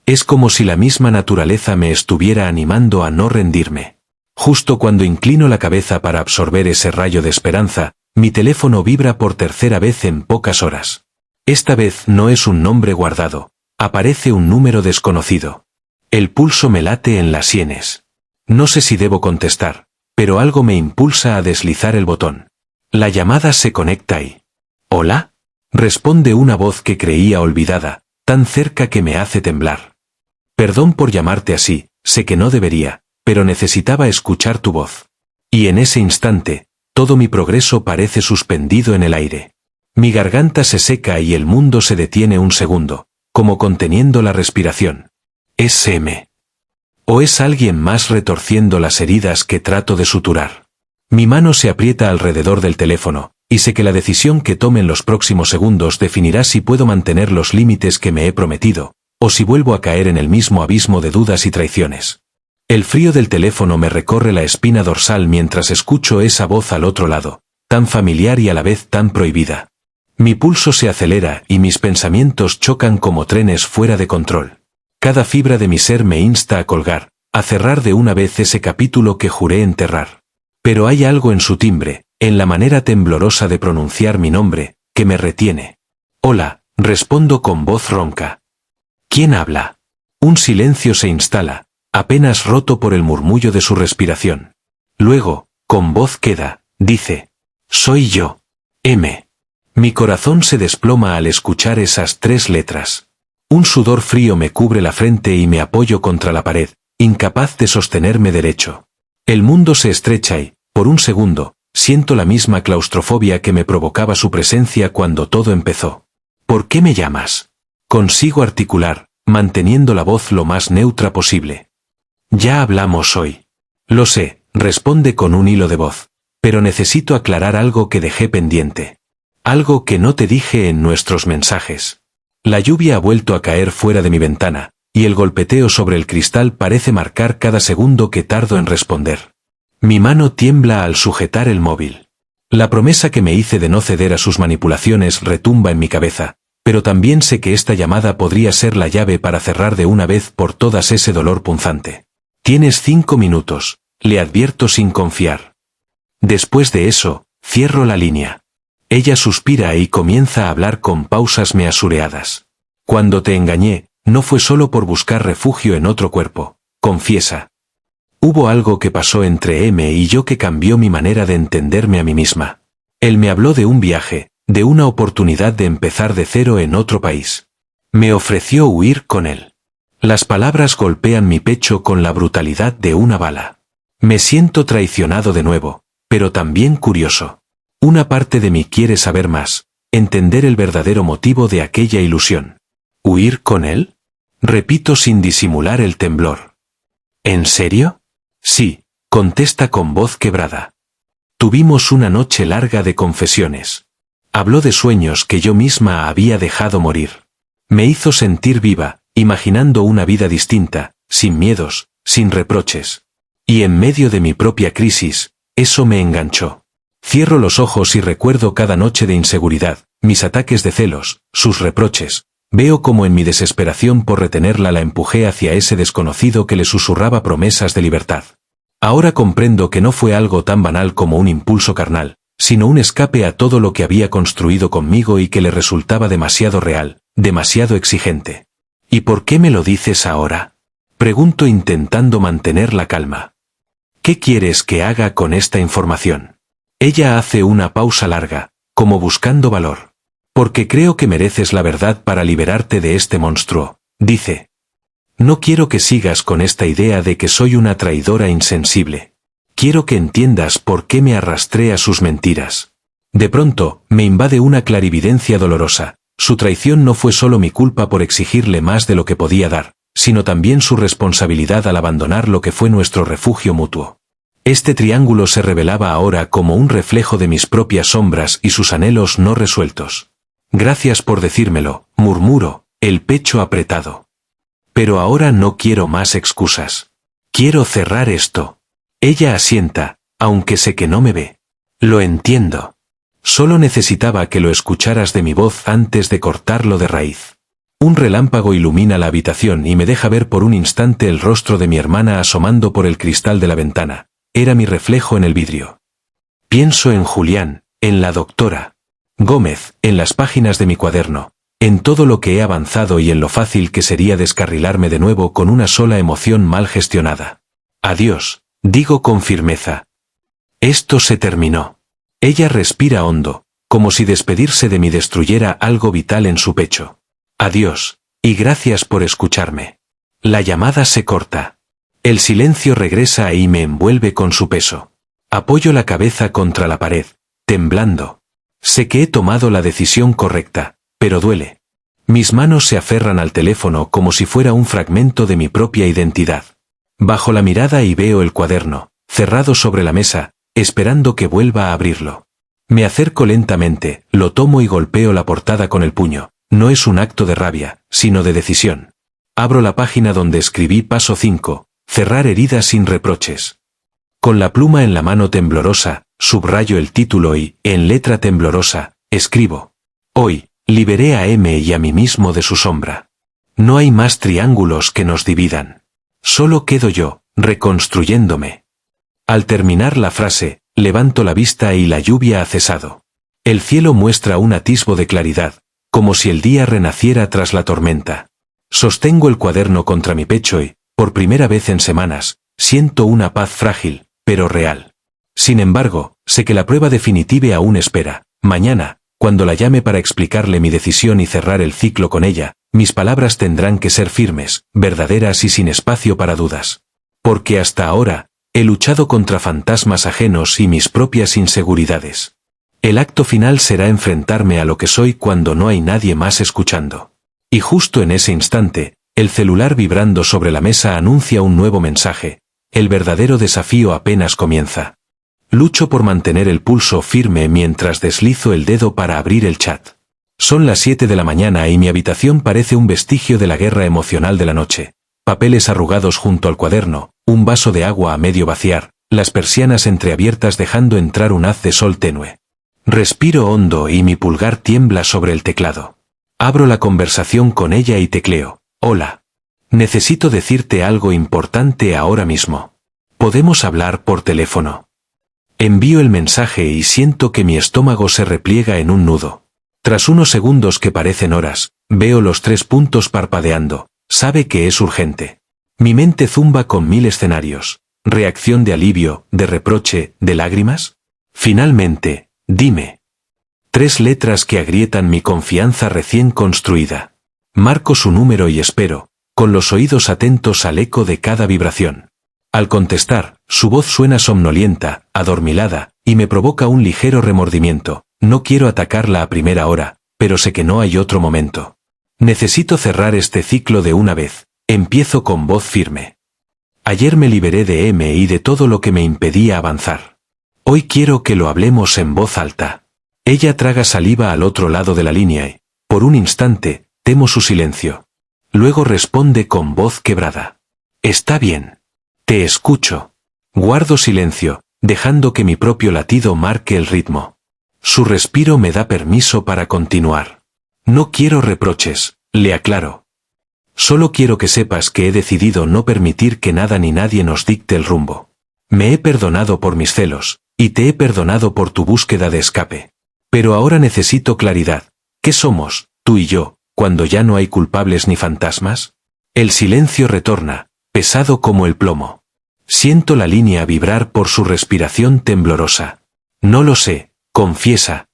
S1: Es como si la misma naturaleza me estuviera animando a no rendirme. Justo cuando inclino la cabeza para absorber ese rayo de esperanza, mi teléfono vibra por tercera vez en pocas horas. Esta vez no es un nombre guardado, aparece un número desconocido. El pulso me late en las sienes. No sé si debo contestar, pero algo me impulsa a deslizar el botón. La llamada se conecta y... ¿Hola? Responde una voz que creía olvidada, tan cerca que me hace temblar. Perdón por llamarte así, sé que no debería, pero necesitaba escuchar tu voz. Y en ese instante, todo mi progreso parece suspendido en el aire. Mi garganta se seca y el mundo se detiene un segundo, como conteniendo la respiración. ¿Es M? ¿O es alguien más retorciendo las heridas que trato de suturar? Mi mano se aprieta alrededor del teléfono, y sé que la decisión que tome en los próximos segundos definirá si puedo mantener los límites que me he prometido, o si vuelvo a caer en el mismo abismo de dudas y traiciones. El frío del teléfono me recorre la espina dorsal mientras escucho esa voz al otro lado, tan familiar y a la vez tan prohibida. Mi pulso se acelera y mis pensamientos chocan como trenes fuera de control. Cada fibra de mi ser me insta a colgar, a cerrar de una vez ese capítulo que juré enterrar. Pero hay algo en su timbre, en la manera temblorosa de pronunciar mi nombre, que me retiene. Hola, respondo con voz ronca. ¿Quién habla? Un silencio se instala, apenas roto por el murmullo de su respiración. Luego, con voz queda, dice. Soy yo. M. Mi corazón se desploma al escuchar esas 3 letras. Un sudor frío me cubre la frente y me apoyo contra la pared, incapaz de sostenerme derecho. El mundo se estrecha y, por un segundo, siento la misma claustrofobia que me provocaba su presencia cuando todo empezó. ¿Por qué me llamas? Consigo articular, manteniendo la voz lo más neutra posible. Ya hablamos hoy. Lo sé, responde con un hilo de voz, pero necesito aclarar algo que dejé pendiente. Algo que no te dije en nuestros mensajes. La lluvia ha vuelto a caer fuera de mi ventana, y el golpeteo sobre el cristal parece marcar cada segundo que tardo en responder. Mi mano tiembla al sujetar el móvil. La promesa que me hice de no ceder a sus manipulaciones retumba en mi cabeza, pero también sé que esta llamada podría ser la llave para cerrar de una vez por todas ese dolor punzante. Tienes 5 minutos, le advierto sin confiar. Después de eso, cierro la línea. Ella suspira y comienza a hablar con pausas measureadas. Cuando te engañé, no fue solo por buscar refugio en otro cuerpo, confiesa. Hubo algo que pasó entre M y yo que cambió mi manera de entenderme a mí misma. Él me habló de un viaje, de una oportunidad de empezar de cero en otro país. Me ofreció huir con él. Las palabras golpean mi pecho con la brutalidad de una bala. Me siento traicionado de nuevo, pero también curioso. Una parte de mí quiere saber más, entender el verdadero motivo de aquella ilusión. ¿Huir con él? Repito sin disimular el temblor. ¿En serio? Sí, contesta con voz quebrada. Tuvimos una noche larga de confesiones. Habló de sueños que yo misma había dejado morir. Me hizo sentir viva, imaginando una vida distinta, sin miedos, sin reproches. Y en medio de mi propia crisis, eso me enganchó. Cierro los ojos y recuerdo cada noche de inseguridad, mis ataques de celos, sus reproches. Veo como en mi desesperación por retenerla la empujé hacia ese desconocido que le susurraba promesas de libertad. Ahora comprendo que no fue algo tan banal como un impulso carnal, sino un escape a todo lo que había construido conmigo y que le resultaba demasiado real, demasiado exigente. ¿Y por qué me lo dices ahora? Pregunto intentando mantener la calma. ¿Qué quieres que haga con esta información? Ella hace una pausa larga, como buscando valor. Porque creo que mereces la verdad para liberarte de este monstruo, dice. No quiero que sigas con esta idea de que soy una traidora insensible. Quiero que entiendas por qué me arrastré a sus mentiras. De pronto, me invade una clarividencia dolorosa. Su traición no fue solo mi culpa por exigirle más de lo que podía dar, sino también su responsabilidad al abandonar lo que fue nuestro refugio mutuo. Este triángulo se revelaba ahora como un reflejo de mis propias sombras y sus anhelos no resueltos. Gracias por decírmelo, murmuro, el pecho apretado. Pero ahora no quiero más excusas. Quiero cerrar esto. Ella asienta, aunque sé que no me ve. Lo entiendo. Solo necesitaba que lo escucharas de mi voz antes de cortarlo de raíz. Un relámpago ilumina la habitación y me deja ver por un instante el rostro de mi hermana asomando por el cristal de la ventana. Era mi reflejo en el vidrio. Pienso en Julián, en la doctora Gómez, en las páginas de mi cuaderno, en todo lo que he avanzado y en lo fácil que sería descarrilarme de nuevo con una sola emoción mal gestionada. Adiós, digo con firmeza. Esto se terminó. Ella respira hondo, como si despedirse de mí destruyera algo vital en su pecho. Adiós, y gracias por escucharme. La llamada se corta. El silencio regresa y me envuelve con su peso. Apoyo la cabeza contra la pared, temblando. Sé que he tomado la decisión correcta, pero duele. Mis manos se aferran al teléfono como si fuera un fragmento de mi propia identidad. Bajo la mirada y veo el cuaderno, cerrado sobre la mesa, esperando que vuelva a abrirlo. Me acerco lentamente, lo tomo y golpeo la portada con el puño. No es un acto de rabia, sino de decisión. Abro la página donde escribí paso 5, cerrar heridas sin reproches. Con la pluma en la mano temblorosa, subrayo el título y, en letra temblorosa, escribo. Hoy, liberé a M y a mí mismo de su sombra. No hay más triángulos que nos dividan. Solo quedo yo, reconstruyéndome. Al terminar la frase, levanto la vista y la lluvia ha cesado. El cielo muestra un atisbo de claridad, como si el día renaciera tras la tormenta. Sostengo el cuaderno contra mi pecho y, por primera vez en semanas, siento una paz frágil, pero real. Sin embargo, sé que la prueba definitiva aún espera. Mañana, cuando la llame para explicarle mi decisión y cerrar el ciclo con ella, mis palabras tendrán que ser firmes, verdaderas y sin espacio para dudas. Porque hasta ahora, he luchado contra fantasmas ajenos y mis propias inseguridades. El acto final será enfrentarme a lo que soy cuando no hay nadie más escuchando. Y justo en ese instante, el celular vibrando sobre la mesa anuncia un nuevo mensaje. El verdadero desafío apenas comienza. Lucho por mantener el pulso firme mientras deslizo el dedo para abrir el chat. Son las 7 de la mañana y mi habitación parece un vestigio de la guerra emocional de la noche. Papeles arrugados junto al cuaderno, un vaso de agua a medio vaciar, las persianas entreabiertas dejando entrar un haz de sol tenue. Respiro hondo y mi pulgar tiembla sobre el teclado. Abro la conversación con ella y tecleo. Hola. Necesito decirte algo importante ahora mismo. ¿Podemos hablar por teléfono? Envío el mensaje y siento que mi estómago se repliega en un nudo. Tras unos segundos que parecen horas, veo los 3 puntos parpadeando. Sabe que es urgente. Mi mente zumba con 1000 escenarios. ¿Reacción de alivio, de reproche, de lágrimas? Finalmente, dime. 3 letras que agrietan mi confianza recién construida. Marco su número y espero, con los oídos atentos al eco de cada vibración. Al contestar, su voz suena somnolienta, adormilada, y me provoca un ligero remordimiento. No quiero atacarla a primera hora, pero sé que no hay otro momento. Necesito cerrar este ciclo de una vez. Empiezo con voz firme. Ayer me liberé de M y de todo lo que me impedía avanzar. Hoy quiero que lo hablemos en voz alta. Ella traga saliva al otro lado de la línea y, por un instante, temo su silencio. Luego responde con voz quebrada. Está bien. Te escucho. Guardo silencio, dejando que mi propio latido marque el ritmo. Su respiro me da permiso para continuar. No quiero reproches, le aclaro. Solo quiero que sepas que he decidido no permitir que nada ni nadie nos dicte el rumbo. Me he perdonado por mis celos, y te he perdonado por tu búsqueda de escape. Pero ahora necesito claridad. ¿Qué somos, tú y yo, cuando ya no hay culpables ni fantasmas? El silencio retorna, pesado como el plomo. Siento la línea vibrar por su respiración temblorosa. No lo sé, confiesa.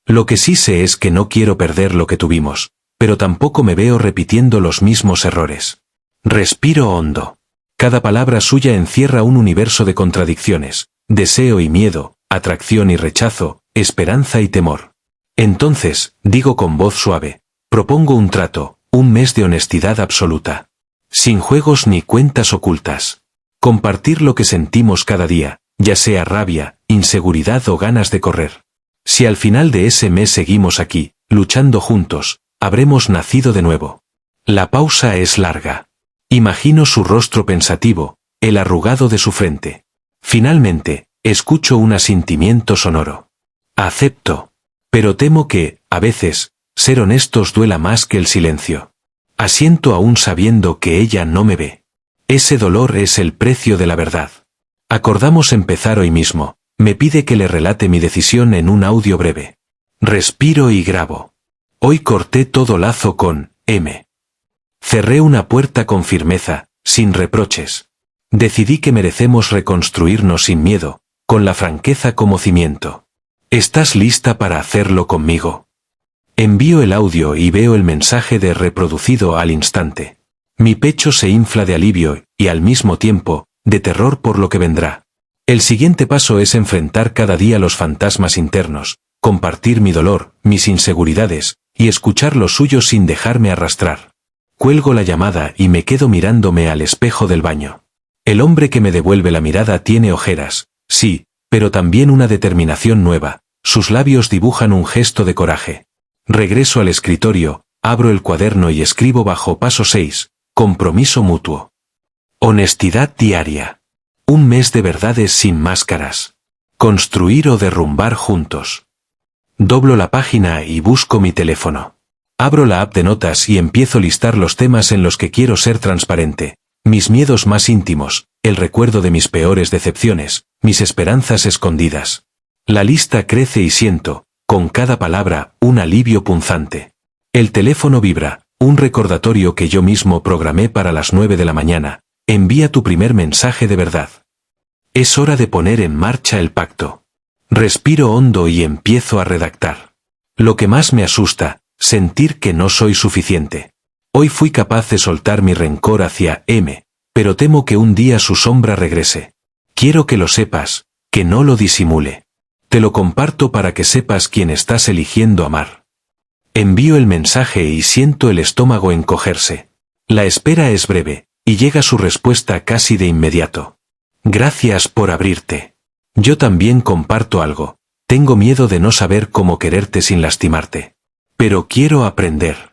S1: Lo que sí sé es que no quiero perder lo que tuvimos, pero tampoco me veo repitiendo los mismos errores. Respiro hondo. Cada palabra suya encierra un universo de contradicciones, deseo y miedo, atracción y rechazo, esperanza y temor. Entonces, digo con voz suave, propongo un trato, un mes de honestidad absoluta. Sin juegos ni cuentas ocultas. Compartir lo que sentimos cada día, ya sea rabia, inseguridad o ganas de correr. Si al final de ese mes seguimos aquí, luchando juntos, habremos nacido de nuevo. La pausa es larga. Imagino su rostro pensativo, el arrugado de su frente. Finalmente, escucho un asentimiento sonoro. Acepto. Pero temo que, a veces, ser honestos duela más que el silencio. Asiento aún sabiendo que ella no me ve. Ese dolor es el precio de la verdad. Acordamos empezar hoy mismo. Me pide que le relate mi decisión en un audio breve. Respiro y grabo. Hoy corté todo lazo con M. Cerré una puerta con firmeza, sin reproches. Decidí que merecemos reconstruirnos sin miedo, con la franqueza como cimiento. ¿Estás lista para hacerlo conmigo? Envío el audio y veo el mensaje de reproducido al instante. Mi pecho se infla de alivio y al mismo tiempo, de terror por lo que vendrá. El siguiente paso es enfrentar cada día los fantasmas internos, compartir mi dolor, mis inseguridades, y escuchar lo suyo sin dejarme arrastrar. Cuelgo la llamada y me quedo mirándome al espejo del baño. El hombre que me devuelve la mirada tiene ojeras, sí, pero también una determinación nueva. Sus labios dibujan un gesto de coraje. Regreso al escritorio, abro el cuaderno y escribo bajo paso 6, compromiso mutuo. Honestidad diaria. Un mes de verdades sin máscaras. Construir o derrumbar juntos. Doblo la página y busco mi teléfono. Abro la app de notas y empiezo a listar los temas en los que quiero ser transparente. Mis miedos más íntimos, el recuerdo de mis peores decepciones, mis esperanzas escondidas. La lista crece y siento, con cada palabra, un alivio punzante. El teléfono vibra, un recordatorio que yo mismo programé para las 9 de la mañana. Envía tu primer mensaje de verdad. Es hora de poner en marcha el pacto. Respiro hondo y empiezo a redactar. Lo que más me asusta, sentir que no soy suficiente. Hoy fui capaz de soltar mi rencor hacia M, pero temo que un día su sombra regrese. Quiero que lo sepas, que no lo disimule. Te lo comparto para que sepas quién estás eligiendo amar. Envío el mensaje y siento el estómago encogerse. La espera es breve, y llega su respuesta casi de inmediato. Gracias por abrirte. Yo también comparto algo. Tengo miedo de no saber cómo quererte sin lastimarte. Pero quiero aprender.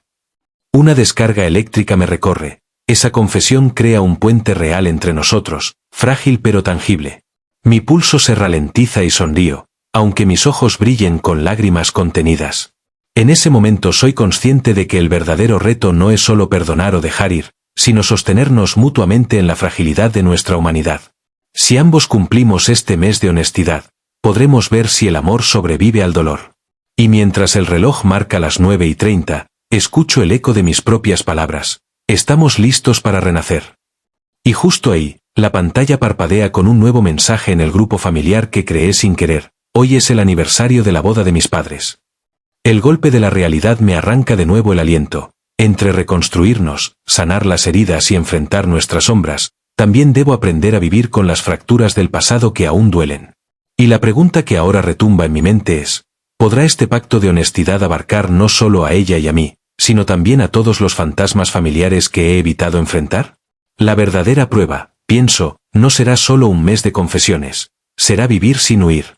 S1: Una descarga eléctrica me recorre. Esa confesión crea un puente real entre nosotros, frágil pero tangible. Mi pulso se ralentiza y sonrío, aunque mis ojos brillen con lágrimas contenidas. En ese momento soy consciente de que el verdadero reto no es solo perdonar o dejar ir, sino sostenernos mutuamente en la fragilidad de nuestra humanidad. Si ambos cumplimos este mes de honestidad, podremos ver si el amor sobrevive al dolor. Y mientras el reloj marca las 9:30, escucho el eco de mis propias palabras. Estamos listos para renacer. Y justo ahí, la pantalla parpadea con un nuevo mensaje en el grupo familiar que creé sin querer. Hoy es el aniversario de la boda de mis padres. El golpe de la realidad me arranca de nuevo el aliento. Entre reconstruirnos, sanar las heridas y enfrentar nuestras sombras, también debo aprender a vivir con las fracturas del pasado que aún duelen. Y la pregunta que ahora retumba en mi mente es, ¿podrá este pacto de honestidad abarcar no solo a ella y a mí, sino también a todos los fantasmas familiares que he evitado enfrentar? La verdadera prueba, pienso, no será solo un mes de confesiones, será vivir sin huir.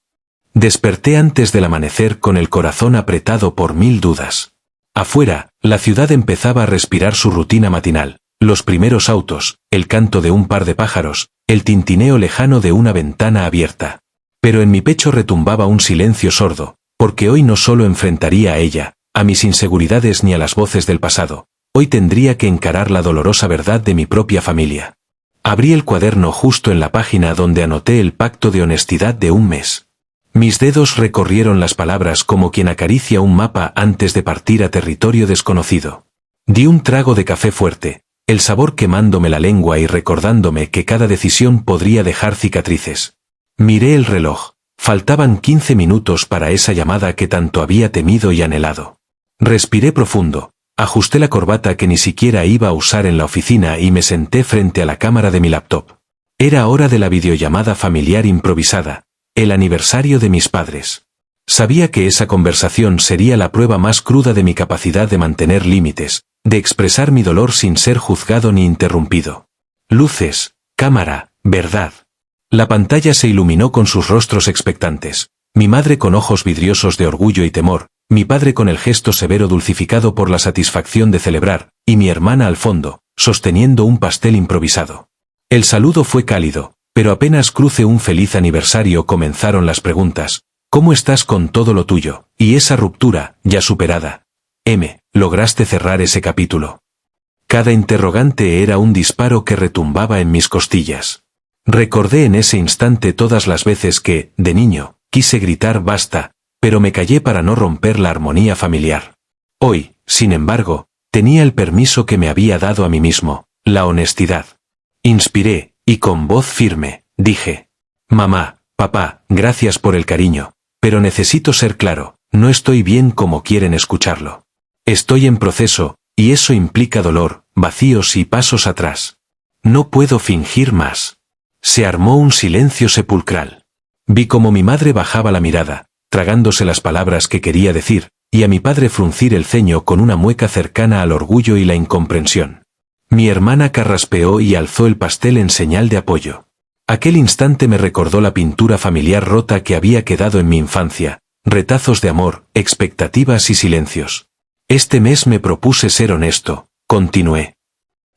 S1: Desperté antes del amanecer con el corazón apretado por 1000 dudas. Afuera, la ciudad empezaba a respirar su rutina matinal, los primeros autos, el canto de un par de pájaros, el tintineo lejano de una ventana abierta. Pero en mi pecho retumbaba un silencio sordo, porque hoy no solo enfrentaría a ella, a mis inseguridades ni a las voces del pasado, hoy tendría que encarar la dolorosa verdad de mi propia familia. Abrí el cuaderno justo en la página donde anoté el pacto de honestidad de un mes. Mis dedos recorrieron las palabras como quien acaricia un mapa antes de partir a territorio desconocido. Di un trago de café fuerte, el sabor quemándome la lengua y recordándome que cada decisión podría dejar cicatrices. Miré el reloj, faltaban 15 minutos para esa llamada que tanto había temido y anhelado. Respiré profundo, ajusté la corbata que ni siquiera iba a usar en la oficina y me senté frente a la cámara de mi laptop. Era hora de la videollamada familiar improvisada, el aniversario de mis padres. Sabía que esa conversación sería la prueba más cruda de mi capacidad de mantener límites, de expresar mi dolor sin ser juzgado ni interrumpido. Luces, cámara, verdad. La pantalla se iluminó con sus rostros expectantes, mi madre con ojos vidriosos de orgullo y temor, mi padre con el gesto severo dulcificado por la satisfacción de celebrar, y mi hermana al fondo, sosteniendo un pastel improvisado. El saludo fue cálido, pero apenas cruce un feliz aniversario comenzaron las preguntas. ¿Cómo estás con todo lo tuyo? Y esa ruptura, ya superada. ¿Lograste cerrar ese capítulo? Cada interrogante era un disparo que retumbaba en mis costillas. Recordé en ese instante todas las veces que, de niño, quise gritar basta, pero me callé para no romper la armonía familiar. Hoy, sin embargo, tenía el permiso que me había dado a mí mismo, la honestidad. Inspiré, y con voz firme, dije: mamá, papá, gracias por el cariño, pero necesito ser claro, no estoy bien como quieren escucharlo. Estoy en proceso, y eso implica dolor, vacíos y pasos atrás. No puedo fingir más. Se armó un silencio sepulcral. Vi cómo mi madre bajaba la mirada, tragándose las palabras que quería decir, y a mi padre fruncir el ceño con una mueca cercana al orgullo y la incomprensión. Mi hermana carraspeó y alzó el pastel en señal de apoyo. Aquel instante me recordó la pintura familiar rota que había quedado en mi infancia, retazos de amor, expectativas y silencios. Este mes me propuse ser honesto, continué.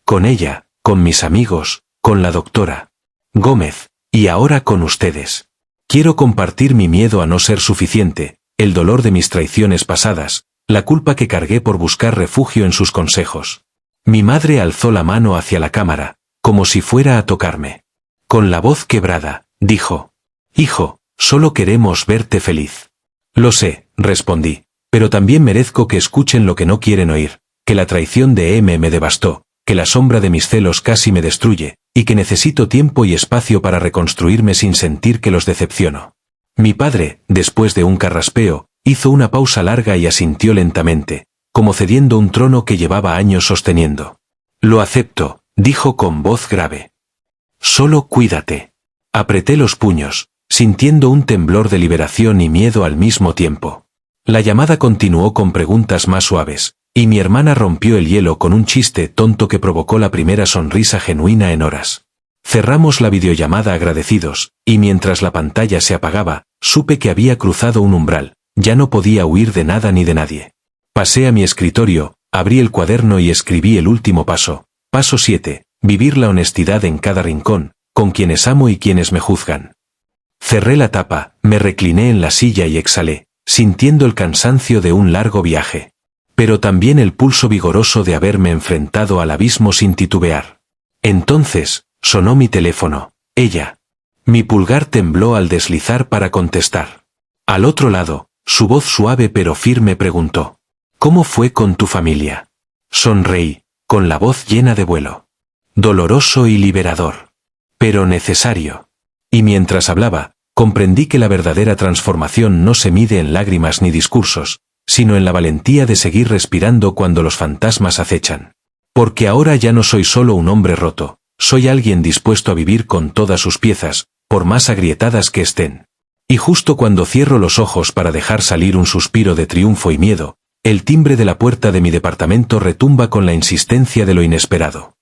S1: Con ella, con mis amigos, con la doctora Gómez, y ahora con ustedes. Quiero compartir mi miedo a no ser suficiente, el dolor de mis traiciones pasadas, la culpa que cargué por buscar refugio en sus consejos. Mi madre alzó la mano hacia la cámara, como si fuera a tocarme. Con la voz quebrada, dijo: hijo, solo queremos verte feliz. Lo sé, respondí, pero también merezco que escuchen lo que no quieren oír, que la traición de me devastó, que la sombra de mis celos casi me destruye, y que necesito tiempo y espacio para reconstruirme sin sentir que los decepciono. Mi padre, después de un carraspeo, hizo una pausa larga y asintió lentamente, como cediendo un trono que llevaba años sosteniendo. Lo acepto, dijo con voz grave. Solo cuídate. Apreté los puños, sintiendo un temblor de liberación y miedo al mismo tiempo. La llamada continuó con preguntas más suaves, y mi hermana rompió el hielo con un chiste tonto que provocó la primera sonrisa genuina en horas. Cerramos la videollamada agradecidos, y mientras la pantalla se apagaba, supe que había cruzado un umbral, ya no podía huir de nada ni de nadie. Pasé a mi escritorio, abrí el cuaderno y escribí el último paso. Paso 7, vivir la honestidad en cada rincón, con quienes amo y quienes me juzgan. Cerré la tapa, me recliné en la silla y exhalé, sintiendo el cansancio de un largo viaje. Pero también el pulso vigoroso de haberme enfrentado al abismo sin titubear. Entonces, sonó mi teléfono, ella. Mi pulgar tembló al deslizar para contestar. Al otro lado, su voz suave pero firme preguntó: ¿cómo fue con tu familia? Sonreí, con la voz llena de vuelo. Doloroso y liberador. Pero necesario. Y mientras hablaba, comprendí que la verdadera transformación no se mide en lágrimas ni discursos, sino en la valentía de seguir respirando cuando los fantasmas acechan. Porque ahora ya no soy solo un hombre roto, soy alguien dispuesto a vivir con todas sus piezas, por más agrietadas que estén. Y justo cuando cierro los ojos para dejar salir un suspiro de triunfo y miedo, El timbre de la puerta de mi departamento retumba con la insistencia de lo inesperado.